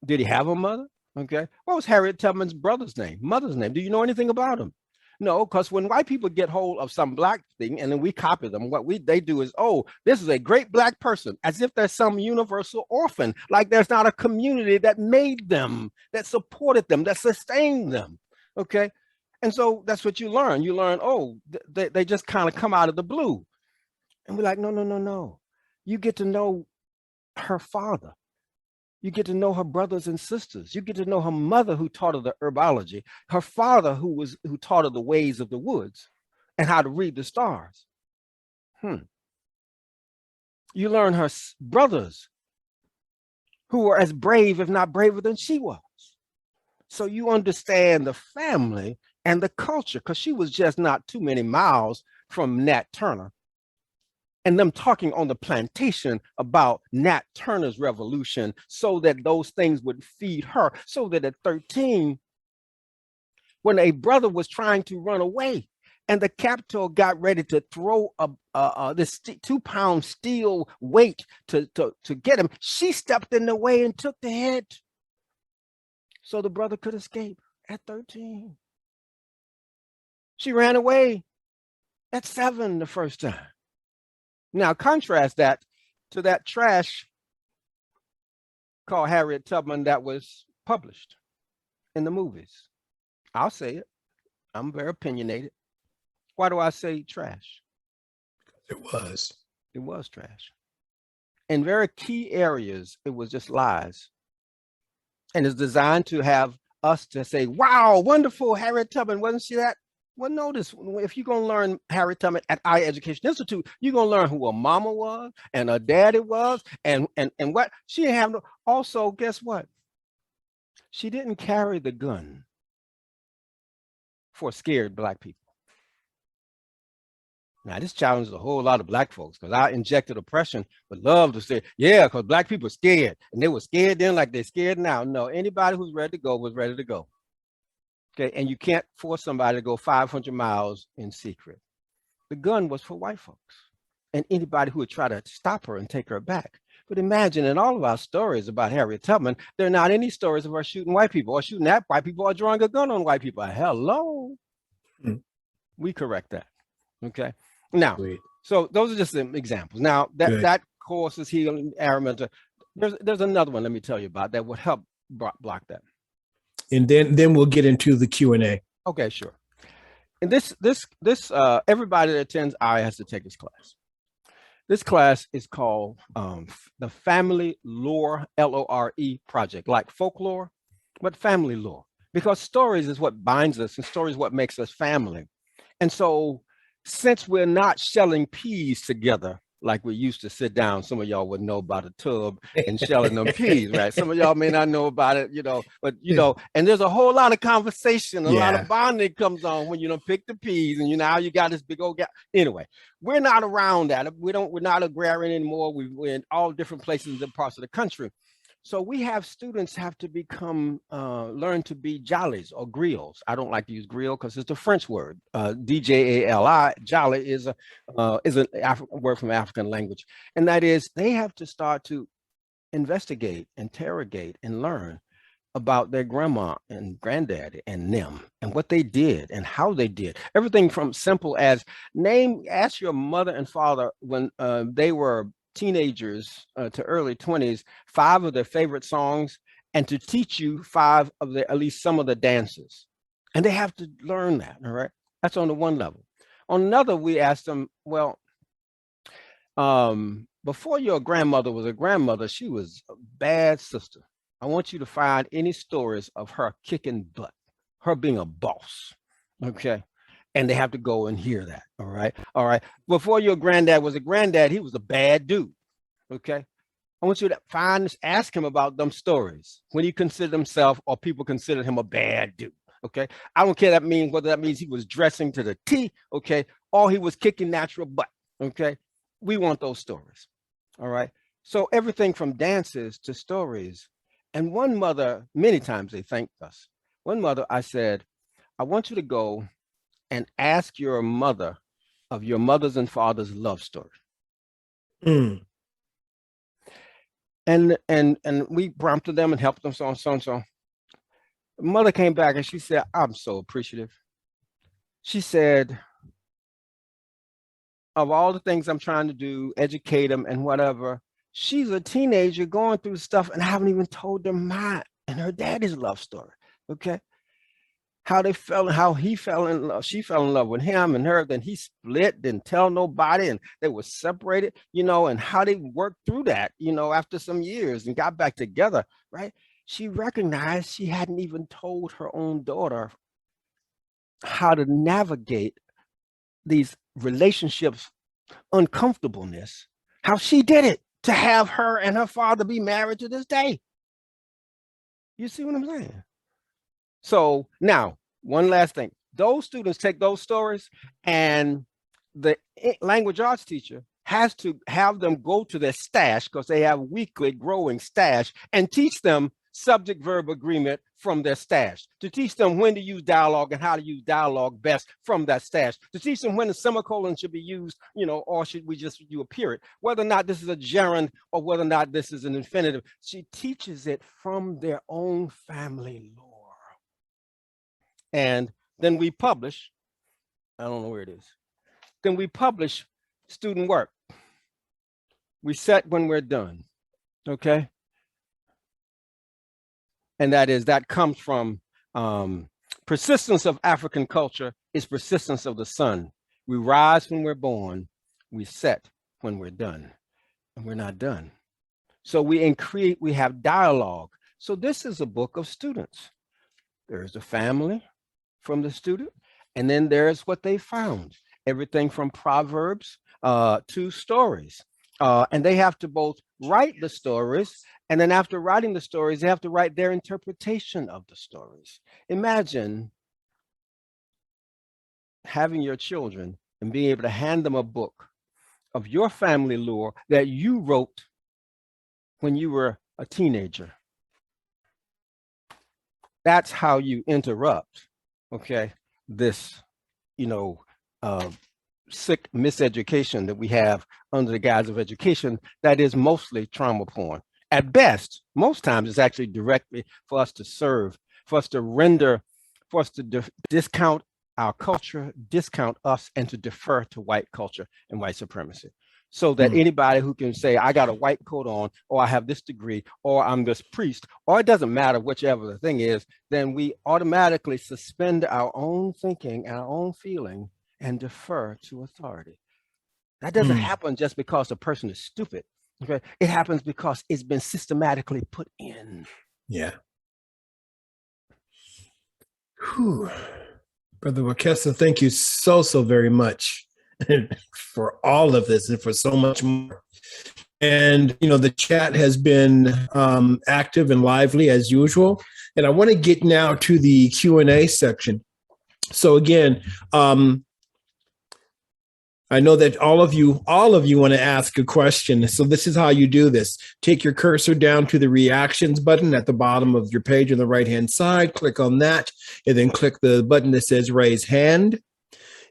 Did he have a mother? Okay. What was Harriet Tubman's brother's name, mother's name? Do you know anything about him? No, because when white people get hold of some Black thing and then we copy them, what they do is, oh, this is a great Black person, as if there's some universal orphan, like there's not a community that made them, that supported them, that sustained them. Okay. And so that's what you learn. You learn, oh, they just kind of come out of the blue. And we're like, no, no, no, no. You get to know her father. You get to know her brothers and sisters. You get to know her mother, who taught her the herbology, her father who taught her the ways of the woods and how to read the stars. You learn her brothers who were as brave, if not braver than she was. So you understand the family and the culture, because she was just not too many miles from Nat Turner and them talking on the plantation about Nat Turner's revolution, so that those things would feed her. So that at 13, when a brother was trying to run away and the captor got ready to throw this 2-pound steel weight to get him, she stepped in the way and took the hit, so the brother could escape at 13. She ran away at 7 the first time. Now, contrast that to that trash called Harriet Tubman that was published in the movies. I'll say it. I'm very opinionated. Why do I say trash? It was trash. In very key areas, it was just lies. And it's designed to have us to say, wow, wonderful, Harriet Tubman, wasn't she that? Well, notice, if you're going to learn Harriet Tubman at our Education Institute, you're going to learn who her mama was and her daddy was and what she didn't have. Also, guess what? She didn't carry the gun for scared Black people. Now, this challenges a whole lot of Black folks, because our Injected Oppression would love to say, yeah, because Black people are scared, and they were scared then like they're scared now. No, anybody who's ready to go was ready to go. Okay, and you can't force somebody to go 500 miles in secret. The gun was for white folks and anybody who would try to stop her and take her back. But imagine, in all of our stories about Harriet Tubman, there are not any stories of her shooting white people or shooting at white people or drawing a gun on white people. Hello. We correct that. Okay. Now, so those are just some examples. Now, that course is healing Araminta. There's another one, let me tell you about, that would help block that. And then we'll get into the Q&A. Okay, sure. And this everybody that attends I has to take this class. This class is called the Family Lore, L-O-R-E project, like folklore, but family lore, because stories is what binds us and stories is what makes us family. And so since we're not shelling peas together like we used to sit down, some of y'all would know about a tub and shelling them peas, right? Some of y'all may not know about it, but and there's a whole lot of conversation, a lot of bonding comes on when you pick the peas and now you got this big old gap. Anyway, we're not around that. We're not agrarian anymore. We're in all different places and parts of the country. So we have students have to become, learn to be jollies or griots. I don't like to use griot because it's a French word. D-J-A-L-I, jolly is an word from African language. And that is, they have to start to investigate, interrogate, and learn about their grandma and granddaddy and them and what they did and how they did. Everything from simple as ask your mother and father when they were teenagers to early 20s, 5 of their favorite songs, and to teach you 5 of at least some of the dances. And they have to learn that, all right? That's on the one level. On another, we asked them, well, before your grandmother was a grandmother, she was a bad sister. I want you to find any stories of her kicking butt, her being a boss, okay? And they have to go and hear that, all right? All right, before your granddad was a granddad, he was a bad dude, okay? I want you to ask him about them stories when he considered himself or people considered him a bad dude, okay? I don't care whether that means he was dressing to the T, okay? Or he was kicking natural butt, okay? We want those stories, all right? So everything from dances to stories. And one mother, many times they thanked us. One mother, I said, I want you to go and ask your mother of your mother's and father's love story. And we prompted them and helped them, so on, so on, so. Mother came back and she said, I'm so appreciative. She said, of all the things I'm trying to do, educate them and whatever, she's a teenager going through stuff and I haven't even told her mine and her daddy's love story, okay? How they felt, how he fell in love, she fell in love with him and her, then he split, didn't tell nobody, and they were separated, you know, and how they worked through that, you know, after some years and got back together, right? She recognized she hadn't even told her own daughter how to navigate these relationships, uncomfortableness, how she did it to have her and her father be married to this day. You see what I'm saying? So now, one last thing. Those students take those stories and the language arts teacher has to have them go to their stash because they have weekly growing stash and teach them subject verb agreement from their stash, to teach them when to use dialogue and how to use dialogue best from that stash, to teach them when the semicolon should be used, you know, or should we just do a period, whether or not this is a gerund or whether or not this is an infinitive. She teaches it from their own family lore. And then we publish, I don't know where it is, then we publish student work. We set when we're done, okay? And that comes from persistence of African culture is persistence of the sun. We rise when we're born, we set when we're done, and we're not done. So we have dialogue. So this is a book of students. There's a family from the student, and then there's what they found. Everything from proverbs to stories. And they have to both write the stories, and then after writing the stories, they have to write their interpretation of the stories. Imagine having your children and being able to hand them a book of your family lore that you wrote when you were a teenager. That's how you interrupt, okay, this, you know, sick miseducation that we have under the guise of education that is mostly trauma porn. At best, most times it's actually directly for us to serve, for us to render, for us to discount our culture, discount us, and to defer to white culture and white supremacy. So that anybody who can say, I got a white coat on, or I have this degree, or I'm this priest, or it doesn't matter whichever the thing is, then we automatically suspend our own thinking, our own feeling, and defer to authority. That doesn't happen just because a person is stupid. Okay, it happens because it's been systematically put in. Yeah. Whew. Brother Wekesa, thank you so very much for all of this and for so much more. And, you know, the chat has been active and lively as usual. And I want to get now to the Q&A section. So again, I know that all of you want to ask a question. So this is how you do this. Take your cursor down to the reactions button at the bottom of your page on the right-hand side. Click on that, and then click the button that says raise hand.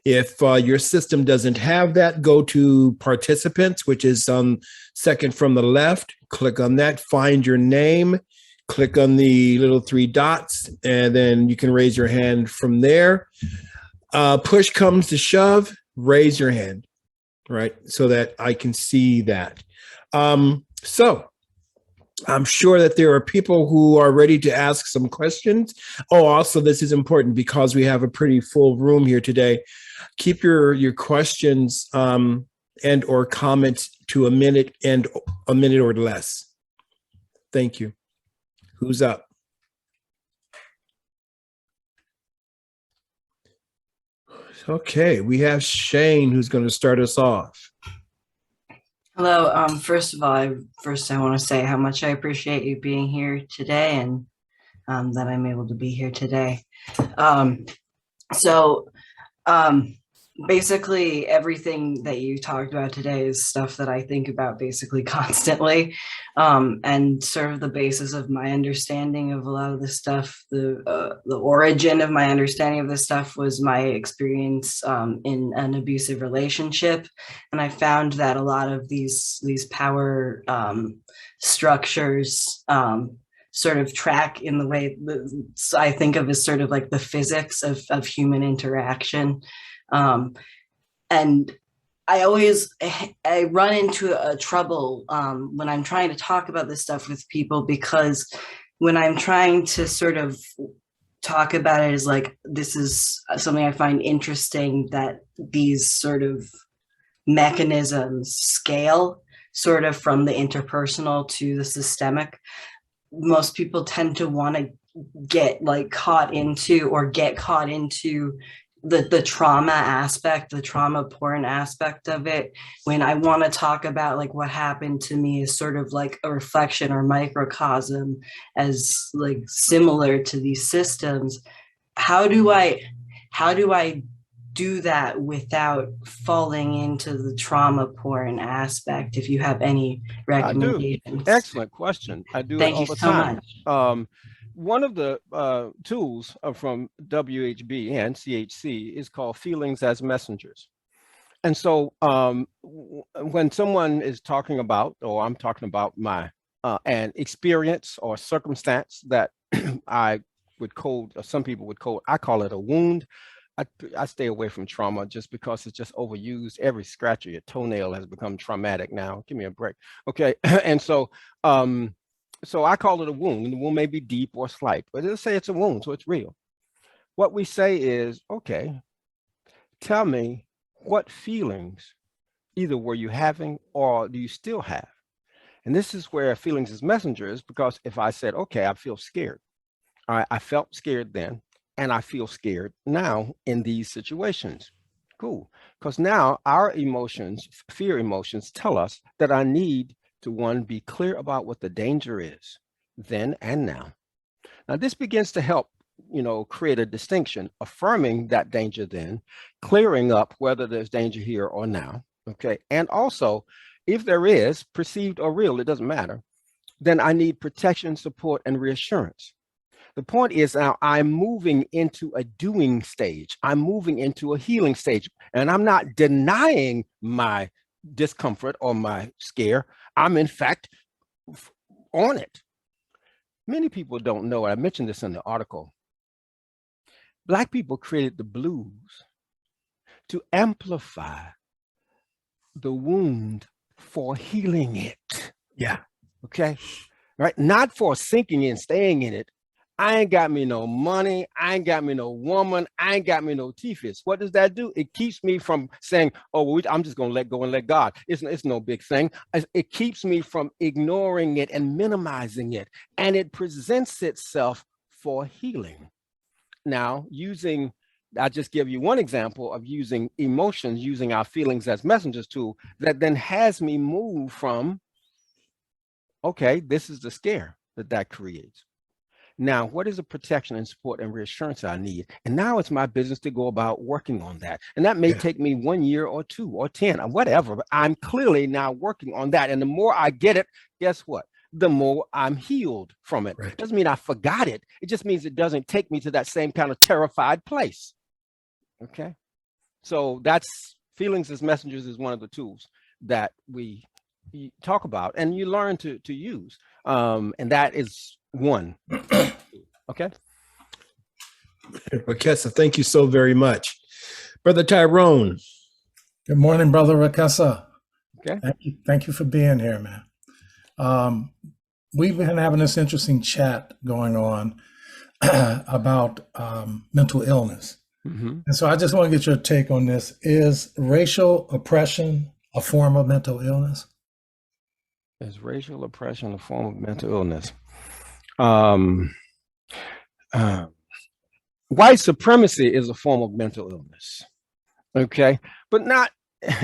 If your system doesn't have that, go to participants, which is second from the left. Click on that, find your name, click on the little three dots, and then you can raise your hand from there. Push comes to shove, raise your hand, right? So that I can see that. So I'm sure that there are people who are ready to ask some questions. Oh, also, this is important because we have a pretty full room here today. Keep your questions and or comments to a minute or less. Thank you. Who's up? Okay, we have Shane who's going to start us off. Hello. First of all, I want to say how much I appreciate you being here today, and that I'm able to be here today. Basically, everything that you talked about today is stuff that I think about basically constantly, and sort of the basis of my understanding of a lot of this stuff. The origin of my understanding of this stuff was my experience in an abusive relationship, and I found that a lot of these power structures sort of track in the way I think of as sort of like the physics of human interaction. And I run into a trouble when I'm trying to talk about this stuff with people, because when I'm trying to sort of talk about it as like, this is something I find interesting, that these sort of mechanisms scale sort of from the interpersonal to the systemic. Most people tend to want to get caught into the trauma aspect, the trauma porn aspect of it. When I want to talk about like what happened to me is sort of like a reflection or microcosm as like similar to these systems. How do I do that without falling into the trauma porn aspect? If you have any recommendations. I do. Excellent question. I do Thank it all you the so time. much. One of the tools from WHB and CHC is called feelings as messengers. And so when someone is talking about, or I'm talking about my an experience or circumstance that I would code, or some people would code, I call it a wound. I stay away from trauma just because it's just overused. Every scratch of your toenail has become traumatic now. Give me a break. Okay. And so so I call it a wound, and the wound may be deep or slight, but let's say it's a wound, so it's real. What we say is, okay, tell me what feelings either were you having or do you still have? And this is where feelings as messengers, because if I said, okay, I feel scared. All right, I felt scared then, and I feel scared now in these situations. Cool, because now our emotions, fear emotions, tell us that I need to, one, be clear about what the danger is then and now. Now this begins to help, create a distinction, affirming that danger then, clearing up whether there's danger here or now, okay? And also, if there is, perceived or real, it doesn't matter, then I need protection, support, and reassurance. The point is now I'm moving into a doing stage. I'm moving into a healing stage, and I'm not denying my discomfort or my scare. I'm in fact on it. Many people don't know, I mentioned this in the article, Black people created the blues to amplify the wound for healing it. Yeah. Okay. Right. Not for sinking in, staying in it. I ain't got me no money. I ain't got me no woman. I ain't got me no teethis. What does that do? It keeps me from saying, oh, well, I'm just going to let go and let God. It's no big thing. It keeps me from ignoring it and minimizing it. And it presents itself for healing. Now, I just give you one example of using emotions, using our feelings as messengers tool that then has me move from, okay, this is the scare that creates. Now, what is the protection and support and reassurance I need? And now it's my business to go about working on that. And that may take me 1 year or 2 or 10 or whatever, but I'm clearly now working on that. And the more I get it, guess what? The more I'm healed from it. Right. Doesn't mean I forgot it. It just means it doesn't take me to that same kind of terrified place. Okay. So that's feelings as messengers is one of the tools that we talk about and you learn to use. And that is one. Okay. Wekesa, thank you so very much. Brother Tyrone. Good morning, Brother Wekesa. Okay. Thank you for being here, man. We've been having this interesting chat going on about mental illness. Mm-hmm. And so I just want to get your take on this. Is racial oppression a form of mental illness? Is racial oppression a form of mental illness? White supremacy is a form of mental illness. Okay. But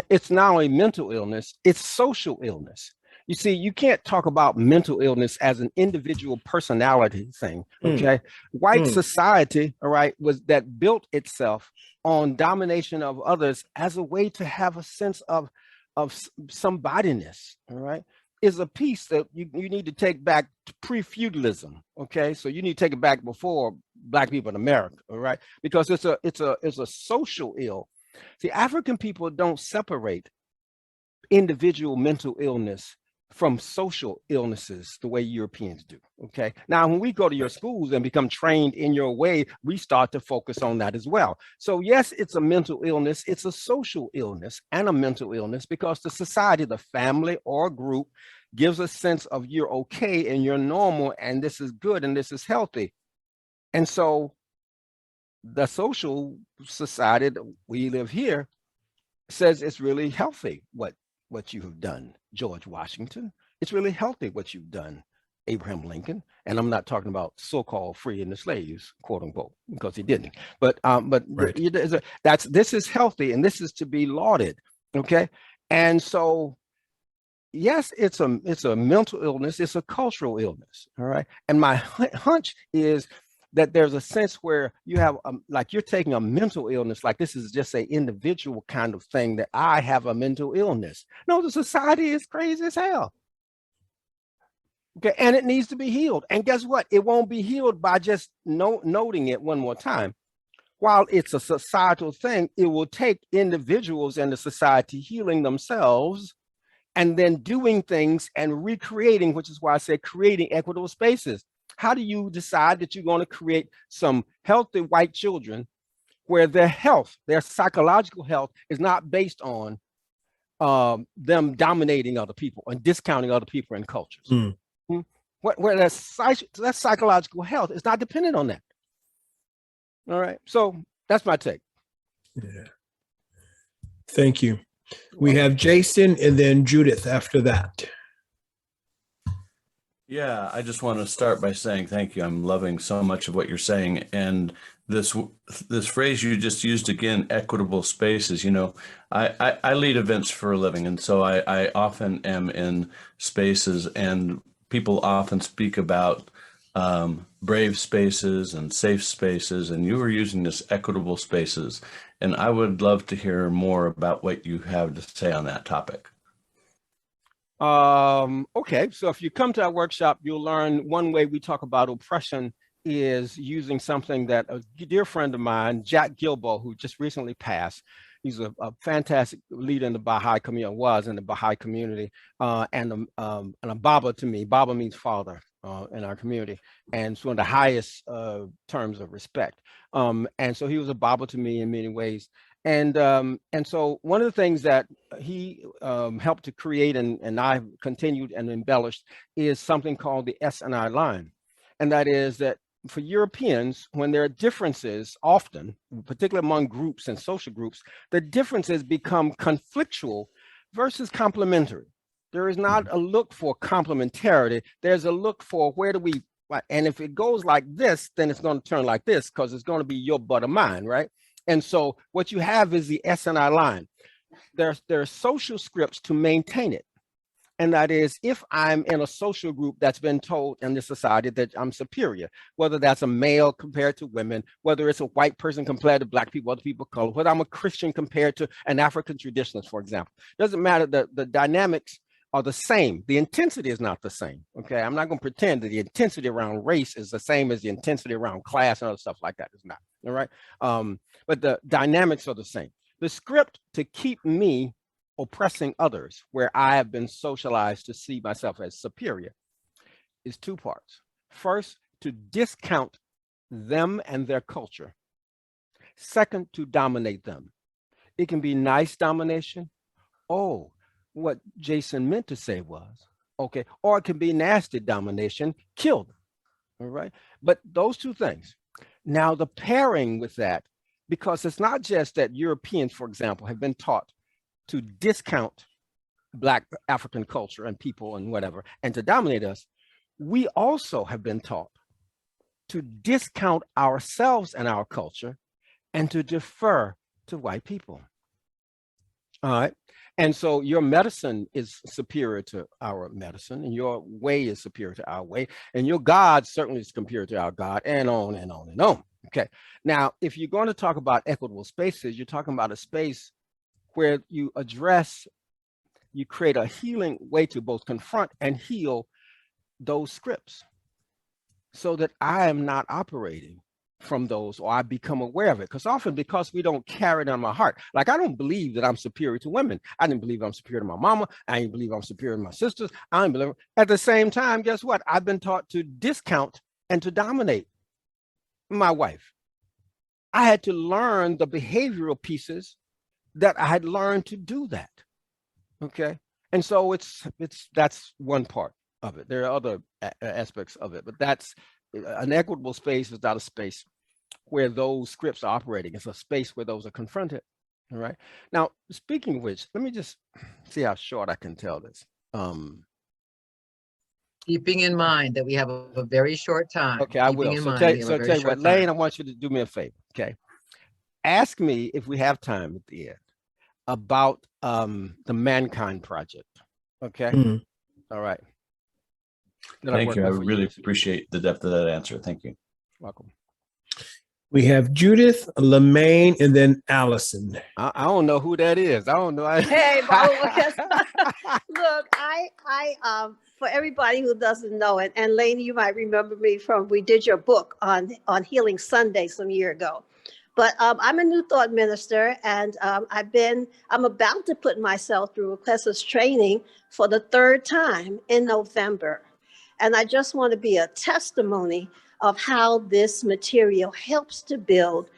it's not only mental illness, it's social illness. You see, you can't talk about mental illness as an individual personality thing. Okay. White society, all right, that built itself on domination of others as a way to have a sense of somebodyness, all right, is a piece that you need to take back to pre-feudalism. Okay. So you need to take it back before Black people in America, all right, because it's a social ill. See, African people don't separate individual mental illness from social illnesses the way Europeans do. Okay. Now, when we go to your schools and become trained in your way, we start to focus on that as well. So yes, it's a mental illness. It's a social illness and a mental illness because the society, the family or group gives a sense of you're okay and you're normal and this is good and this is healthy. And so the social society that we live here says it's really healthy what you have done, George Washington. It's really healthy what you've done, Abraham Lincoln. And I'm not talking about so-called freeing the slaves, quote unquote, because he didn't. But Right. This is healthy and this is to be lauded. Okay. And so yes, it's a mental illness, it's a cultural illness. All right. And my hunch is that there's a sense where you have like you're taking a mental illness, like this is just an individual kind of thing that I have a mental illness. No, the society is crazy as hell. Okay, and it needs to be healed. And guess what? It won't be healed by just noting it one more time. While it's a societal thing, it will take individuals and the society healing themselves and then doing things and recreating, which is why I say creating equitable spaces. How do you decide that you're going to create some healthy white children where their health, their psychological health is not based on them dominating other people and discounting other people and cultures? Where that psychological health is not dependent on that. All right. So that's my take. Yeah. Thank you. We have Jason and then Judith after that. Yeah, I just want to start by saying thank you. I'm loving so much of what you're saying. And this phrase you just used again, equitable spaces, you know, I lead events for a living. And so I often am in spaces and people often speak about brave spaces and safe spaces. And you were using this equitable spaces. And I would love to hear more about what you have to say on that topic. Okay, so if you come to our workshop, you'll learn one way we talk about oppression is using something that a dear friend of mine, Jack Gilbo, who just recently passed. He's a fantastic leader in the Baha'i community, was in the Baha'i community, and a Baba to me. Baba means father in our community, and it's one of the highest terms of respect. And so he was a Baba to me in many ways. And so one of the things that he helped to create and I continued and embellished is something called the S&I line. And that is that for Europeans, when there are differences, often, particularly among groups and social groups, the differences become conflictual versus complementary. There is not a look for complementarity. There's a look for where do we, and if it goes like this, then it's going to turn like this because it's going to be your butt of mine, right? And so what you have is the S&I line. There are social scripts to maintain it. And that is, if I'm in a social group that's been told in this society that I'm superior, whether that's a male compared to women, whether it's a white person compared to black people, other people of color, whether I'm a Christian compared to an African traditionalist, for example, doesn't matter. The dynamics are the same. The intensity is not the same. Okay. I'm not going to pretend that the intensity around race is the same as the intensity around class and other stuff like that. It's not. All right. But the dynamics are the same. The script to keep me oppressing others, where I have been socialized to see myself as superior, is two parts. First, to discount them and their culture. Second, to dominate them. It can be nice domination. Oh, what Jason meant to say was, okay, or it can be nasty domination, kill them. All right. But those two things. Now, the pairing with that, because it's not just that Europeans, for example, have been taught to discount Black African culture and people and whatever, and to dominate us, we also have been taught to discount ourselves and our culture and to defer to white people. All right. And so your medicine is superior to our medicine, and your way is superior to our way, and your God certainly is superior to our God, and on and on and on. Okay. Now, if you're going to talk about equitable spaces, you're talking about a space where you address, you create a healing way to both confront and heal those scripts so that I am not operating from those, or I become aware of it. Because often, because we don't carry it on my heart, like I don't believe that I'm superior to women. I didn't believe I'm superior to my mama. I didn't believe I'm superior to my sisters. I didn't believe. At the same time, guess what? I've been taught to discount and to dominate my wife. I had to learn the behavioral pieces that I had learned to do that. Okay. And so that's one part of it. There are other aspects of it, but that's an equitable space is not a space where those scripts are operating. It's a space where those are confronted. All right. Now, speaking of which, let me just see how short I can tell this. Keeping in mind that we have a very short time. Okay, I will. So tell you what, Elaine, I want you to do me a favor. Okay. Ask me if we have time at the end about the Mankind Project. Okay. Mm. All right. Thank you. I really appreciate the depth of that answer. Thank you. Welcome. We have Judith, Lemayne, and then Allison. I don't know who that is. I don't know. Hey, Wekesa. Look, I for everybody who doesn't know it, and Elaine, you might remember me from, we did your book on Healing Sunday some year ago. But I'm a New Thought minister, and I'm about to put myself through Wekesa's training for the third time in November. And I just want to be a testimony of how this material helps to build.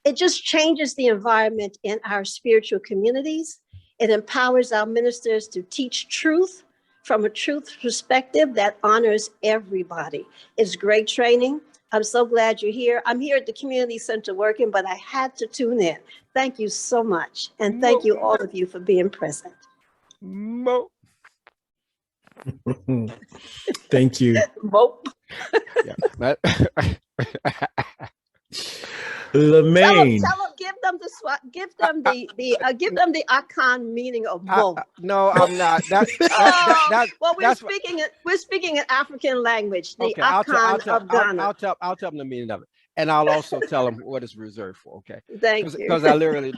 It just changes the environment in our spiritual communities. It empowers our ministers to teach truth from a truth perspective that honors everybody. It's great training. I'm so glad you're here. I'm here at the community center working, but I had to tune in. Thank you so much. And thank you, all of you, for being present. Thank you. Yeah. Lemayne. Give them the icon meaning of mo. No, I'm not. We're speaking in African language. The okay, icon of Ghana. I'll tell them the meaning of it, and I'll also tell them what it's reserved for. Okay. Thank you. Because I literally,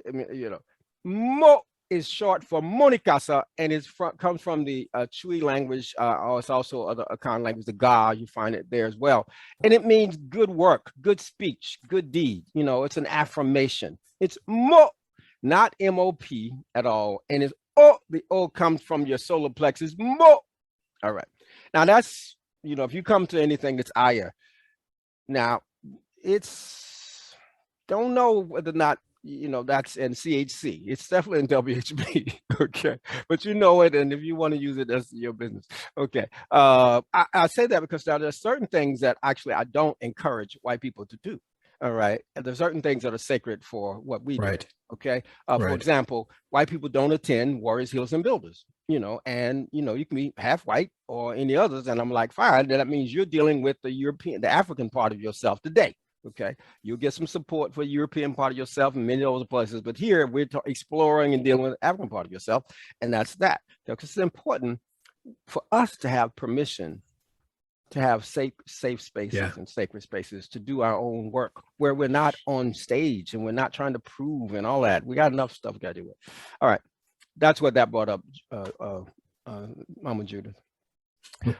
I mean, mo is short for Monikasa, and comes from the Chui language, or it's also other Akan language, the Ga, you find it there as well. And it means good work, good speech, good deed. It's an affirmation. It's mo, not M-O-P at all. And it's O, the O comes from your solar plexus, mo. All right. Now that's, if you come to anything that's Aya, now don't know whether or not, that's in CHC. It's definitely in WHB. Okay. But you know it. And if you want to use it, that's your business. Okay. I say that because now there's certain things that actually I don't encourage white people to do. All right. And there's certain things that are sacred for what we do. Okay. For example, white people don't attend Warriors, Healers, and Builders, and, you can be half white or any others. And I'm like, fine. That means you're dealing with the African part of yourself today. Okay, you'll get some support for the European part of yourself and many other places, but here we're exploring and dealing with the African part of yourself, and that's that. Because it's important for us to have permission to have safe spaces and sacred spaces to do our own work where we're not on stage and we're not trying to prove and all that. We got enough stuff we got to do with. All right, that's what that brought up, Mama Judith.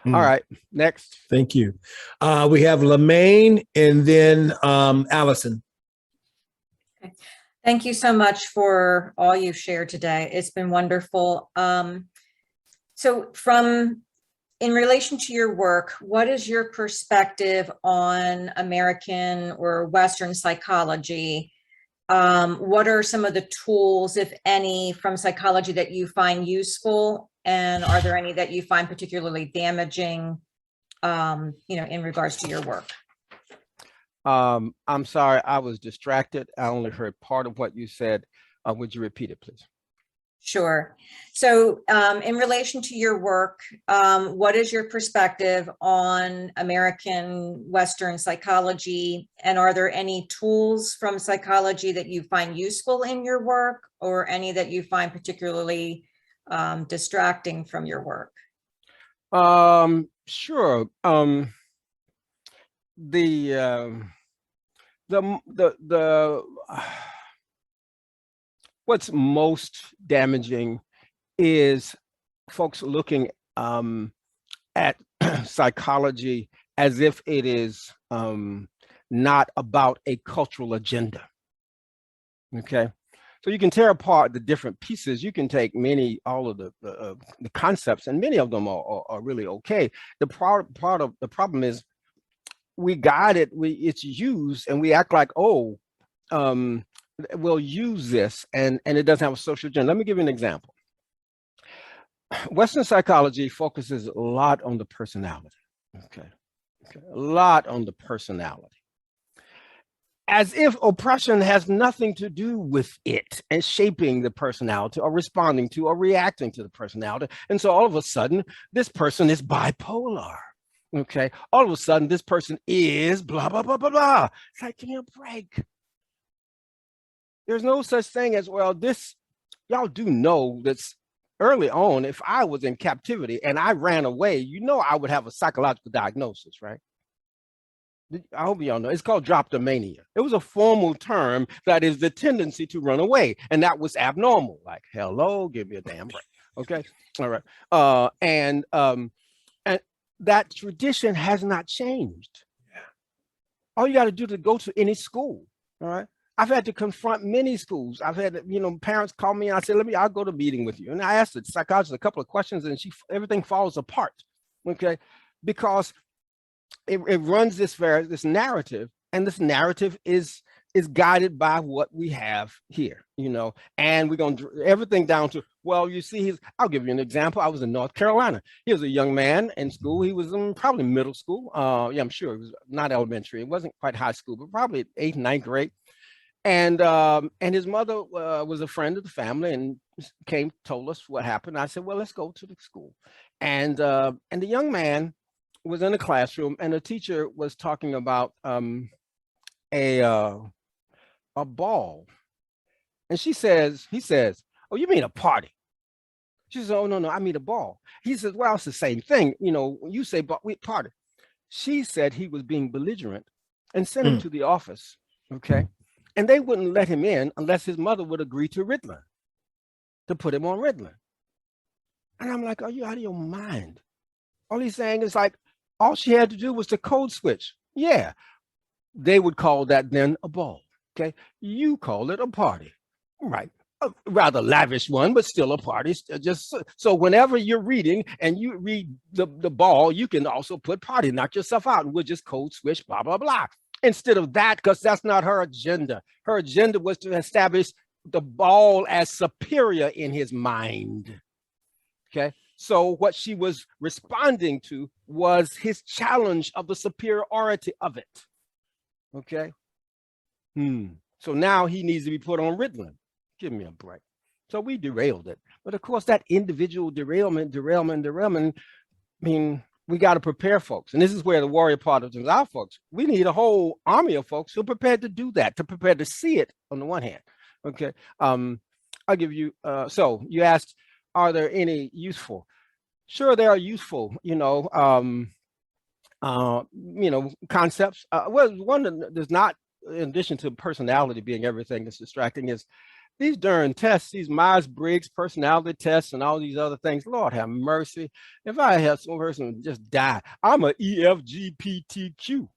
All right, next. Thank you. We have Lemayne and then Allison. Okay. Thank you so much for all you've shared today. It's been wonderful. So in relation to your work, what is your perspective on American or Western psychology? What are some of the tools, if any, from psychology that you find useful? And are there any that you find particularly damaging, in regards to your work? I'm sorry, I was distracted. I only heard part of what you said. Would you repeat it, please? Sure. So in relation to your work, what is your perspective on American Western psychology? And are there any tools from psychology that you find useful in your work, or any that you find particularly distracting from your work? Sure. What's most damaging is folks looking at psychology as if it is not about a cultural agenda. Okay, so you can tear apart the different pieces. You can take all of the concepts, and many of them are really okay. The part of the problem is we got it. It's used, and we act like, oh, we'll use this, and it doesn't have a social agenda. Let me give you an example. Western psychology focuses a lot on the personality. Okay, a lot on the personality, as if oppression has nothing to do with it and shaping the personality or responding to or reacting to the personality. And so all of a sudden, this person is bipolar. Okay, all of a sudden, this person is blah, blah, blah, blah, blah. It's like, give me a break. There's no such thing as, well, y'all do know that's early on, if I was in captivity and I ran away, I would have a psychological diagnosis, right? I hope y'all know. It's called droptomania. It was a formal term that is the tendency to run away. And that was abnormal. Like, hello, give me a damn break. Okay. All right. And that tradition has not changed. Yeah. All you got to do to go to any school. All right. I've had to confront many schools. I've had, parents call me and I said, I'll go to a meeting with you. And I asked the psychologist a couple of questions and everything falls apart. Okay. Because it runs this narrative, and this narrative is guided by what we have here, and we're going to everything down to, well, you see, I'll give you an example. I was in North Carolina. He was a young man in school. He was in probably middle school. Yeah, I'm sure it was not elementary. It wasn't quite high school, but probably 8th, 9th grade. And his mother was a friend of the family and told us what happened. I said, well, let's go to the school. And the young man was in a classroom, and the teacher was talking about a ball. And he says, oh, you mean a party? She says, oh, no, I mean a ball. He says, well, it's the same thing. You say, but we party. She said he was being belligerent and sent him to the office. Okay. And they wouldn't let him in unless his mother would agree to Ritalin, to put him on Ritalin. And I'm like, are you out of your mind? All he's saying is like, all she had to do was to code switch. Yeah, they would call that then a ball. Okay, you call it a party, right? A rather lavish one, but still a party. Just so whenever you're reading and you read the ball, you can also put party, knock yourself out, and we'll just code switch, blah, blah, blah. Instead of that, because that's not her agenda. Her agenda was to establish the ball as superior in his mind. Okay. So what she was responding to was his challenge of the superiority of it. Okay. So now he needs to be put on Ritalin. Give me a break. So we derailed it. But of course, that individual derailment, I mean, we got to prepare folks. And this is where the warrior part of our folks, we need a whole army of folks who are prepared to do that, to prepare to see it on the one hand. Okay. I'll give you, so you asked, are there any useful? Sure, they are useful, concepts. Well, one that does not, in addition to personality being everything that's distracting, is these darn tests, these Myers-Briggs personality tests and all these other things. Lord have mercy. If I had some person just die, I'm a EFGPTQ.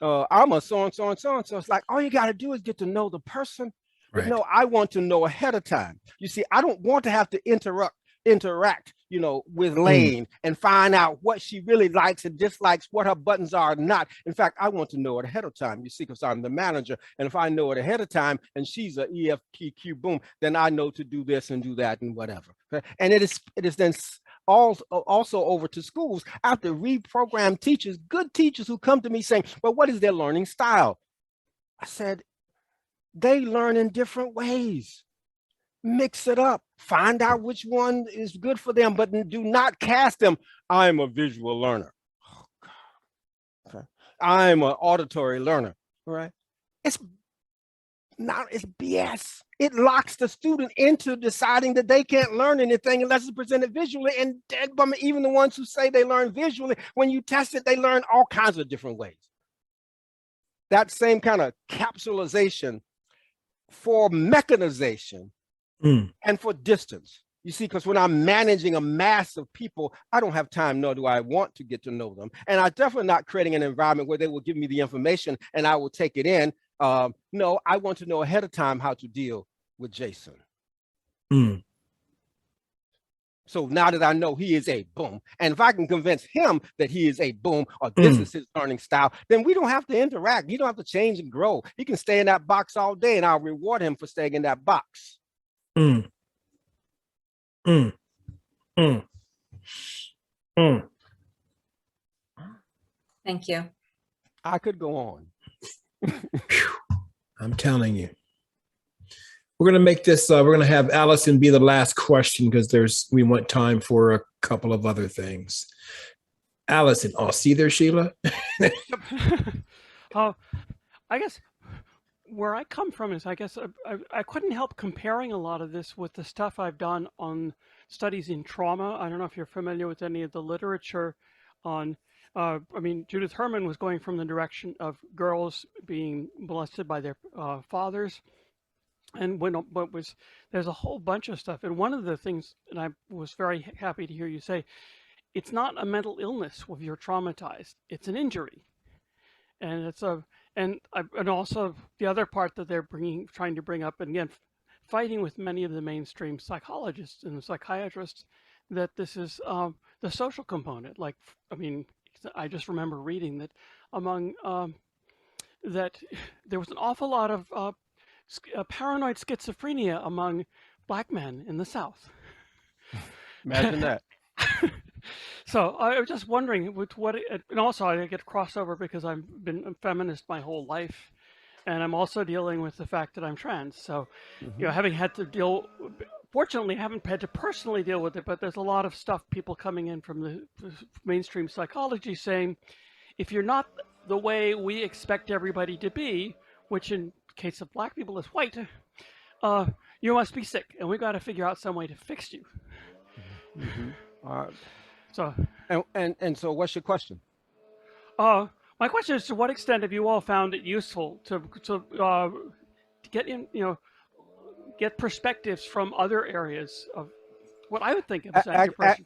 I'm a so-and-so. So it's like, all you got to do is get to know the person. But no, I want to know ahead of time. You see, I don't want to have to interact, with Elaine and find out what she really likes and dislikes, what her buttons are or not. In fact, I want to know it ahead of time. You see, because I'm the manager. And if I know it ahead of time and she's a EFTQ, boom, then I know to do this and do that and whatever. Okay? And it is then also over to schools. I have to reprogram teachers, good teachers who come to me saying, well, what is their learning style? I said, they learn in different ways. Mix it up, find out which one is good for them, but do not cast them. I'm a visual learner. Oh, God. Okay. I'm an auditory learner, right? It's BS. It locks the student into deciding that they can't learn anything unless it's presented visually. And even the ones who say they learn visually, when you test it, they learn all kinds of different ways. That same kind of capsulization for mechanization and for distance. You see, because when I'm managing a mass of people, I don't have time, nor do I want to get to know them. And I'm definitely not creating an environment where they will give me the information and I will take it in. No, I want to know ahead of time how to deal with Jason. So now that I know he is a boom, and if I can convince him that he is a boom, or this is his learning style, then we don't have to interact. You don't have to change and grow. He can stay in that box all day and I'll reward him for staying in that box. Thank you. I could go on. I'm telling you. We're going to make this, we're going to have Allison be the last question because we want time for a couple of other things. Allison, see there, Sheila? I guess where I come from is, I couldn't help comparing a lot of this with the stuff I've done on studies in trauma. I don't know if you're familiar with any of the literature on, Judith Herman was going from the direction of girls being molested by their fathers. And there's a whole bunch of stuff. And one of the things, and I was very happy to hear you say, it's not a mental illness if you're traumatized. It's an injury. And and also the other part that they're trying to bring up, and again, fighting with many of the mainstream psychologists and psychiatrists, that this is the social component. I just remember reading that that there was an awful lot of paranoid schizophrenia among Black men in the South. Imagine that. So I was just wondering and also I get crossover because I've been a feminist my whole life, and I'm also dealing with the fact that I'm trans. So, having had to fortunately, haven't had to personally deal with it, but there's a lot of stuff, people coming in from the mainstream psychology saying, if you're not the way we expect everybody to be, which in case of Black people is white, you must be sick, and we got to figure out some way to fix you. So so what's your question? My question is, to what extent have you all found it useful to get in, get perspectives from other areas of what I would think of as depression?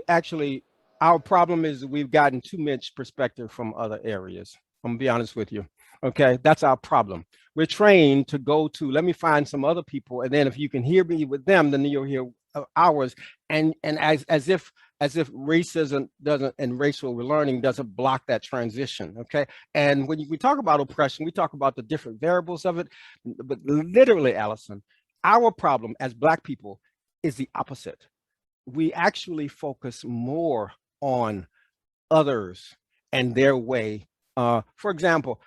Actually, our problem is that we've gotten too much perspective from other areas. I'm gonna be honest with you. Okay, that's our problem. We're trained to go to, let me find some other people, and then if you can hear me with them, then you'll hear ours. And as if racism doesn't, and racial learning doesn't block that transition. Okay, and when we talk about oppression, we talk about the different variables of it. But literally, Allison, our problem as Black people is the opposite. We actually focus more on others and their way. For example,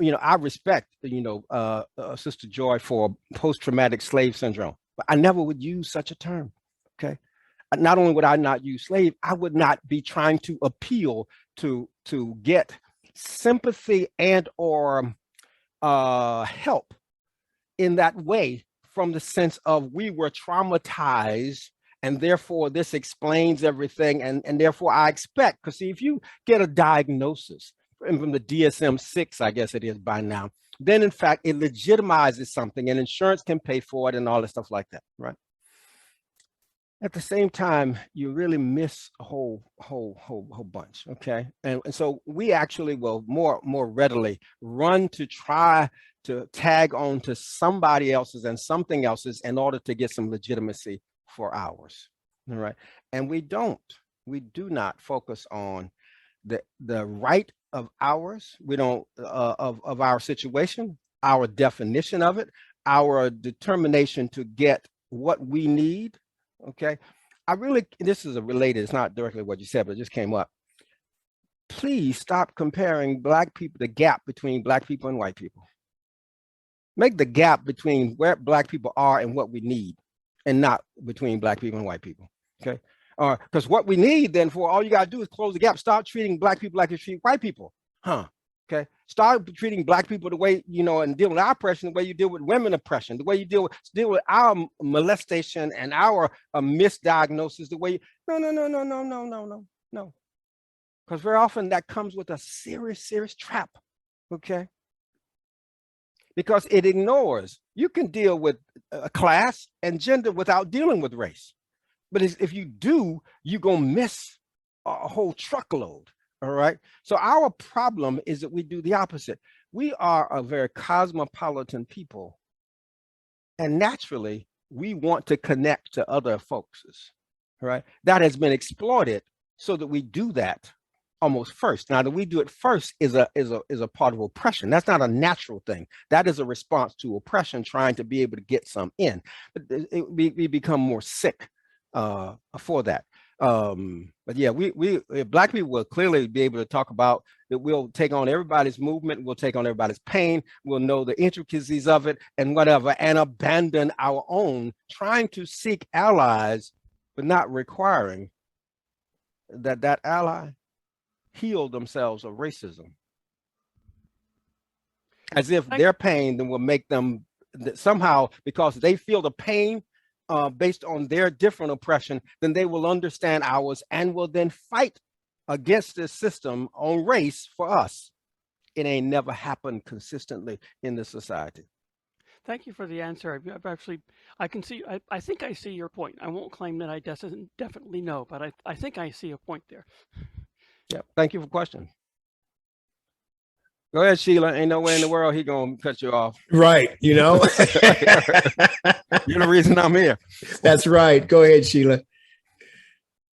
I respect, Sister Joy for post-traumatic slave syndrome, but I never would use such a term, okay? not only would I not use slave, I would not be trying to appeal to get sympathy and or help in that way, from the sense of we were traumatized and therefore this explains everything, and therefore I expect, because see, if you get a diagnosis from the DSM-6, I guess it is by now, then in fact it legitimizes something and insurance can pay for it and all that stuff like that, right? At the same time, you really miss a whole bunch, okay? And so we actually will more readily run to try to tag on to somebody else's and something else's in order to get some legitimacy for ours, all right? And we do not focus on the right of ours. We don't, of our situation, our definition of it, our determination to get what we need. Okay, this is related, it's not directly what you said, but it just came up. Please stop comparing Black people, the gap between Black people and white people. Make the gap between where Black people are and what we need, and not between Black people and white people, okay? Because what we need, then, for all you gotta do is close the gap. Start treating Black people like you treat white people, okay? Start treating Black people the way, you know, and deal with our oppression the way you deal with women oppression, the way you deal with our molestation and our misdiagnosis, the way no. Because very often that comes with a serious trap, okay? Because it ignores, you can deal with class and gender without dealing with race. But if you do, you're gonna miss a whole truckload. All right. So our problem is that we do the opposite. We are a very cosmopolitan people. And naturally, we want to connect to other folks. All right. That has been exploited so that we do that almost first. Now, that we do it first is a part of oppression. That's not a natural thing. That is a response to oppression, trying to be able to get some in. But we become more sick for that. But yeah, we Black people will clearly be able to talk about that. We'll take on everybody's movement, we'll take on everybody's pain, we'll know the intricacies of it and whatever, and abandon our own, trying to seek allies, but not requiring that ally heal themselves of racism. As if their pain then will make them somehow, because they feel the pain based on their different oppression, then they will understand ours and will then fight against this system on race for us. It ain't never happened consistently in the society. Thank you for the answer. I can see, I think I see your point. I won't claim that I definitely know, but I think I see a point there. Yeah, thank you for the question. Go ahead, Sheila. Ain't no way in the world he gonna cut you off. Right, you know. You're the reason I'm here. That's right. Go ahead, Sheila.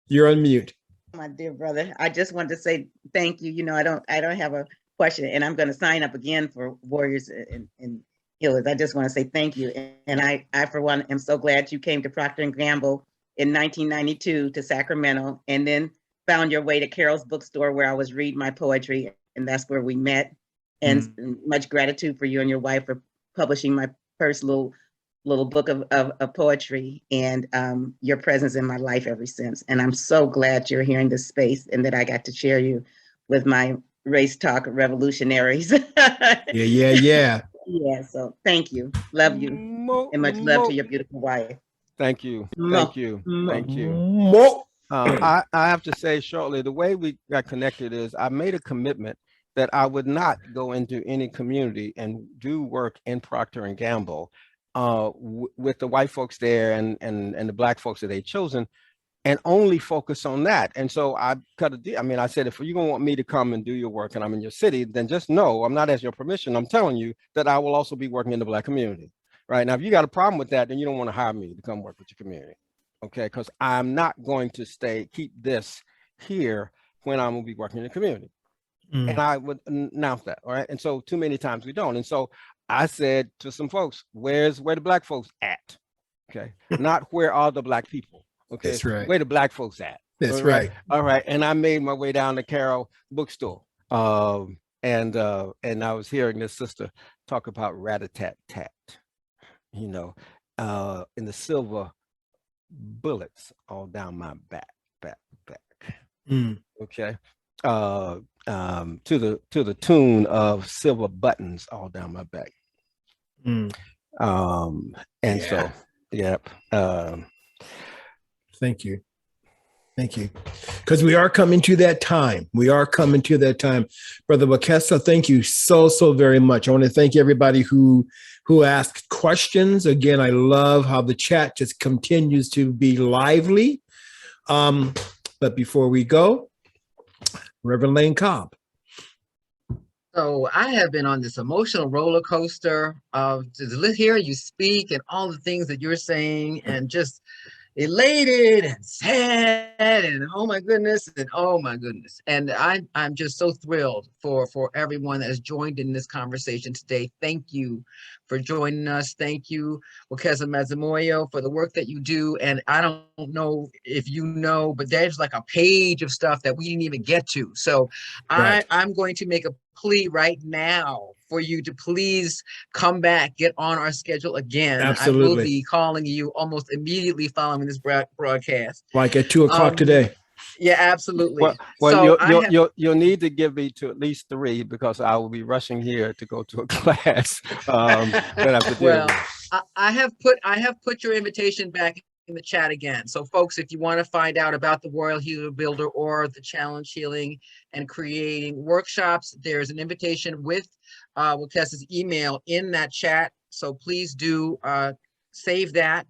You're on mute. My dear brother, I just wanted to say thank you. You know, I don't have a question, and I'm going to sign up again for Warriors and Healers. I just want to say thank you, and I for one am so glad you came to Procter & Gamble in 1992 to Sacramento, and then found your way to Carol's bookstore where I was reading my poetry, and that's where we met. And much gratitude for you and your wife for publishing my first little book of poetry, and your presence in my life ever since. And I'm so glad you're here in this space and that I got to share you with my race talk revolutionaries. Yeah. Yeah, so thank you. Love you. And much love to your beautiful wife. Thank you. Mo. Thank you. Mo. Thank you. Mo. I have to say shortly, the way we got connected is I made a commitment that I would not go into any community and do work in Procter & Gamble with the white folks there and the Black folks that they'd chosen, and only focus on that. And so I cut a deal. I mean, I said, if you're gonna want me to come and do your work and I'm in your city, then just know I'm not asking your permission. I'm telling you that I will also be working in the Black community. Right now, if you got a problem with that, then you don't want to hire me to come work with your community. Okay, because I'm not going to keep this here when I'm gonna be working in the community. And I would announce that, all right? And so too many times we don't. And so I said to some folks, where the Black folks at? Okay, not where are the Black people? Okay, that's right. Where the Black folks at? That's right. All right, and I made my way down to Carol bookstore, and I was hearing this sister talk about rat-a-tat-tat, you know, in the silver bullets all down my back. Mm. Okay. To the tune of silver buttons all down my back. Mm. And Yeah. so, yep. Thank you. Thank you. Because we are coming to that time. We are coming to that time. Brother Wekesa, thank you so very much. I want to thank everybody who asked questions. Again, I love how the chat just continues to be lively. But before we go, Reverend Elaine Cobb. So I have been on this emotional roller coaster of to hear you speak and all the things that you're saying, and just elated and sad and oh my goodness and I'm just so thrilled for everyone that has joined in this conversation today. Thank you for joining us. Thank you, Wekesa Madzimoyo, for the work that you do. And I don't know if you know, but there's like a page of stuff that we didn't even get to. So Right. I'm going to make a plea right now for you to please come back, get on our schedule again. Absolutely. I will be calling you almost immediately following this broadcast. Like at 2:00 today. Yeah, absolutely. Well, So you'll need to give me to at least 3 because I will be rushing here to go to a class. That I have to deal well, with. I have put your invitation back in the chat again. So folks, if you want to find out about the Royal Healer Builder or the Challenge Healing and Creating workshops, there's an invitation with Wekesa's email in that chat. So please do save that.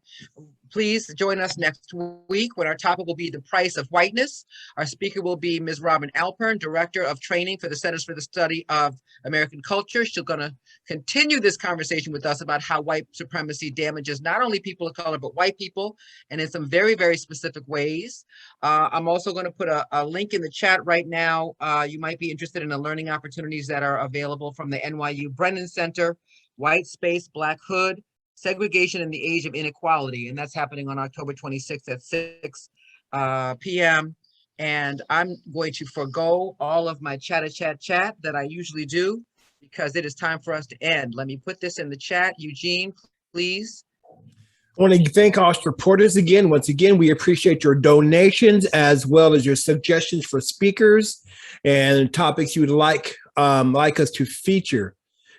Please join us next week when our topic will be the price of whiteness. Our speaker will be Ms. Robin Alpern, Director of Training for the Centers for the Study of American Culture. She's going to continue this conversation with us about how white supremacy damages not only people of color, but white people, and in some very specific ways. I'm also going to put a link in the chat right now. You might be interested in the learning opportunities that are available from the NYU Brennan Center, White Space, Black Hood, Segregation in the Age of Inequality, and that's happening on October 26th at 6 p.m. And I'm going to forego all of my chat that I usually do because it is time for us to end. Let me put this in the chat. Eugene, please. I want to thank our supporters again. Once again, we appreciate your donations as well as your suggestions for speakers and topics you would like us to feature.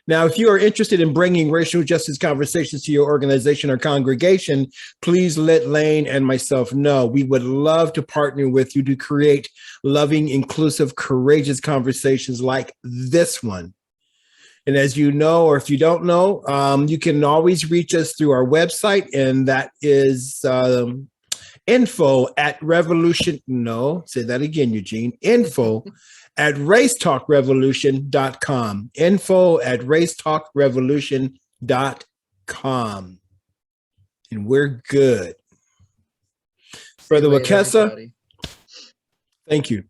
Now, if you are interested in bringing racial justice conversations to your organization or congregation, please let Elaine and myself know. We would love to partner with you to create loving, inclusive, courageous conversations like this one. And as you know, or if you don't know, you can always reach us through our website, and that is info@revolution. No, say that again, Eugene. Info@racetalkrevolution.com. Info@racetalkrevolution.com. And we're good. Brother Wekesa, thank you.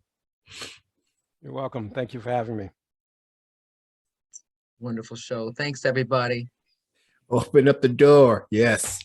You're welcome. Thank you for having me. Wonderful show. Thanks, everybody. Open up the door. Yes.